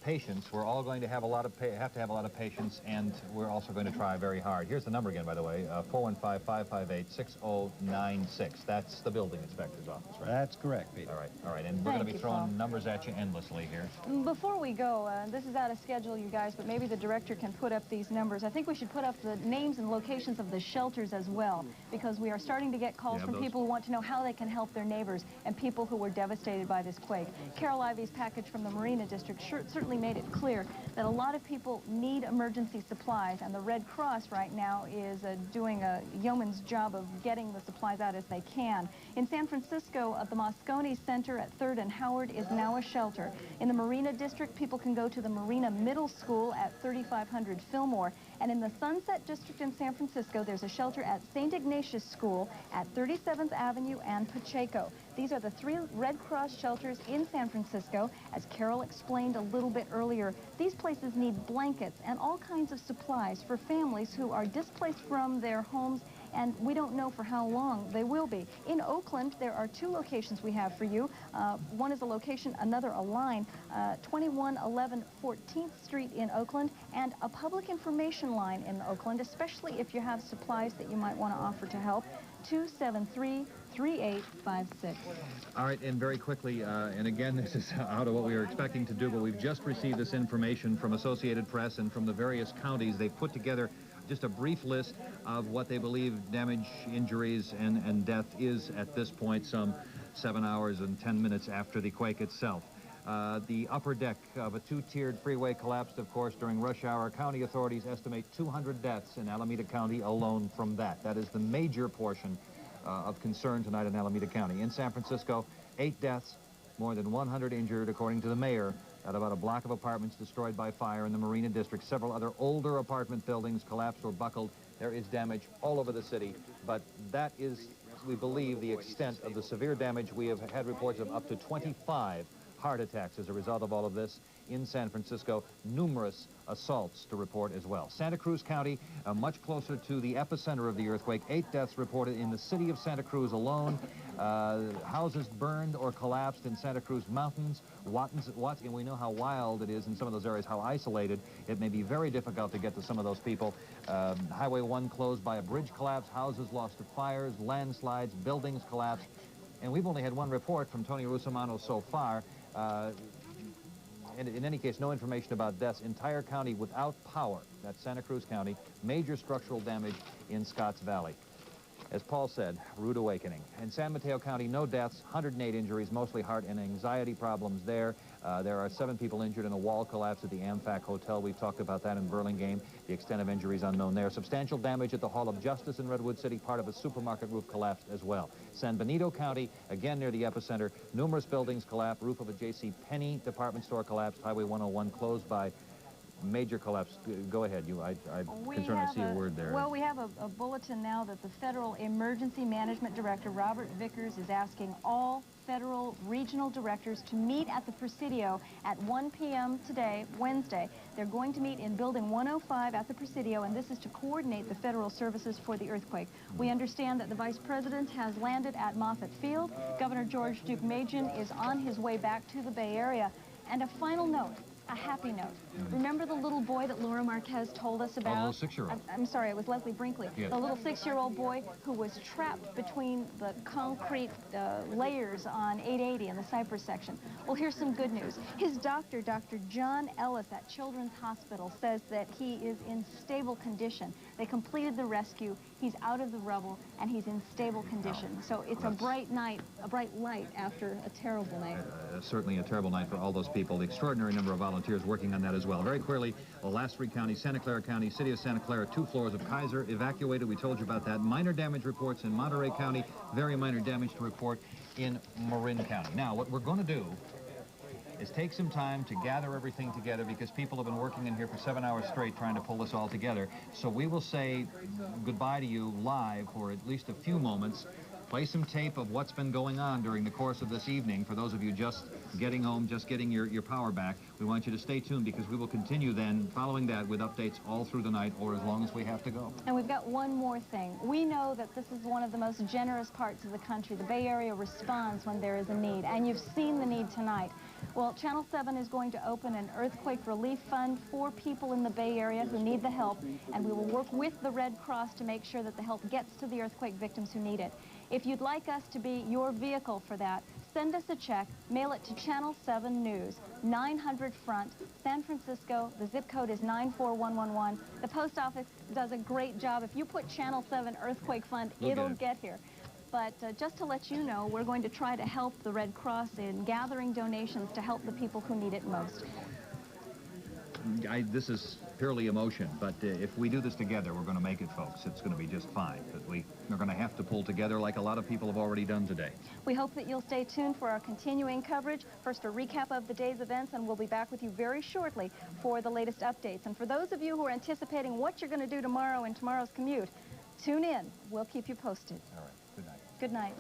patience. We're all going to have to have a lot of patience, and we're also going to try very hard. Here's the number again, by the way, 415-558-6096. That's the building inspector's office, right? That's correct, Peter. All right, and we're going to be throwing numbers at you endlessly here. Before we go, this is out of schedule, you guys, but maybe the director can put up these numbers. I think we should put up the names and locations of the shelters as well, because we are starting to get calls from people who want to know how they can help their neighbors and people who were devastated by this quake. Carol Ivy's package from the Marina District certainly made it clear that a lot of people need emergency supplies, and the Red Cross right now is doing a yeoman's job of getting the supplies out as they can. In San Francisco, the Moscone Center at 3rd and Howard is now a shelter. In the Marina District, people can go to the Marina Middle School at 3500 Fillmore. And in the Sunset District in San Francisco, there's a shelter at St. Ignatius School at 37th Avenue and Pacheco. These are the 3 Red Cross shelters in San Francisco. As Carol explained a little bit earlier, these places need blankets and all kinds of supplies for families who are displaced from their homes, and we don't know for how long they will be. In Oakland, there are 2 locations we have for you. One is a location, another a line, 2111 14th Street in Oakland, and a public information line in Oakland, especially if you have supplies that you might want to offer to help, 273-3856. All right, and very quickly, and again, this is out of what we were expecting to do, but we've just received this information from Associated Press and from the various counties. They've put together just a brief list of what they believe damage, injuries, and death is at this point, some 7 hours and 10 minutes after the quake itself. The upper deck of a 2-tiered freeway collapsed, of course, during rush hour. County authorities estimate 200 deaths in Alameda County alone from that. That is the major portion of concern tonight in Alameda County. In San Francisco, 8 deaths, more than 100 injured, according to the mayor, at about a block of apartments destroyed by fire in the Marina District. Several other older apartment buildings collapsed or buckled. There is damage all over the city, but that is, we believe, the extent of the severe damage. We have had reports of up to 25 heart attacks as a result of all of this in San Francisco. Numerous assaults to report as well. Santa Cruz County, much closer to the epicenter of the earthquake. 8 deaths reported in the city of Santa Cruz alone. Houses burned or collapsed in Santa Cruz Mountains. And we know how wild it is in some of those areas, how isolated. It may be very difficult to get to some of those people. Highway 1 closed by a bridge collapse. Houses lost to fires, landslides, buildings collapsed. And we've only had one report from Tony Russomanno so far. And in any case, no information about deaths. Entire county without power. That's Santa Cruz County. Major structural damage in Scotts Valley. As Paul said, rude awakening. In San Mateo County, no deaths, 108 injuries, mostly heart and anxiety problems there. There are 7 people injured in a wall collapse at the Amfac Hotel. We've talked about that in Burlingame. The extent of injuries unknown there. Substantial damage at the Hall of Justice in Redwood City. Part of a supermarket roof collapsed as well. San Benito County, again near the epicenter. Numerous buildings collapsed. Roof of a J.C. Penney department store collapsed. Highway 101 closed by major collapse. Go ahead. I'm concerned I see a word there. Well, we have a bulletin now that the Federal Emergency Management Director, Robert Vickers, is asking all federal regional directors to meet at the Presidio at 1 p.m. today, Wednesday. They're going to meet in Building 105 at the Presidio, and this is to coordinate the federal services for the earthquake. We understand that the Vice President has landed at Moffett Field. Governor George Deukmejian is on his way back to the Bay Area. And a final note, a happy note. Remember the little boy that Laura Marquez told us about? Oh, the little 6-year-old. I'm sorry, it was Leslie Brinkley. Yes. The little 6-year-old boy who was trapped between the concrete layers on 880 in the Cypress section. Well, here's some good news. His doctor, Dr. John Ellis at Children's Hospital, says that he is in stable condition. They completed the rescue. He's out of the rubble, and he's in stable condition. So it's a bright night, a bright light after a terrible night. Certainly a terrible night for all those people. The extraordinary number of volunteers working on that as well. Very clearly, Olaspre County, Santa Clara County, City of Santa Clara, 2 floors of Kaiser evacuated. We told you about that. Minor damage reports in Monterey County. Very minor damage to report in Marin County. Now, what we're going to do is take some time to gather everything together because people have been working in here for 7 hours straight trying to pull this all together. So we will say goodbye to you live for at least a few moments. Play some tape of what's been going on during the course of this evening. For those of you just getting home, just getting your power back, we want you to stay tuned because we will continue then following that with updates all through the night or as long as we have to go. And we've got one more thing. We know that this is one of the most generous parts of the country. The Bay Area responds when there is a need, and you've seen the need tonight. Well, Channel 7 is going to open an earthquake relief fund for people in the Bay Area who need the help, and we will work with the Red Cross to make sure that the help gets to the earthquake victims who need it. If you'd like us to be your vehicle for that, send us a check, mail it to Channel 7 News, 900 Front, San Francisco. The zip code is 94111. The post office does a great job. If you put Channel 7 Earthquake Fund, it'll get here. But just to let you know, we're going to try to help the Red Cross in gathering donations to help the people who need it most. This is purely emotion, but if we do this together, we're going to make it, folks. It's going to be just fine. But we're going to have to pull together like a lot of people have already done today. We hope that you'll stay tuned for our continuing coverage. First, a recap of the day's events, and we'll be back with you very shortly for the latest updates. And for those of you who are anticipating what you're going to do tomorrow in tomorrow's commute, tune in. We'll keep you posted. All right. Good night. Good night.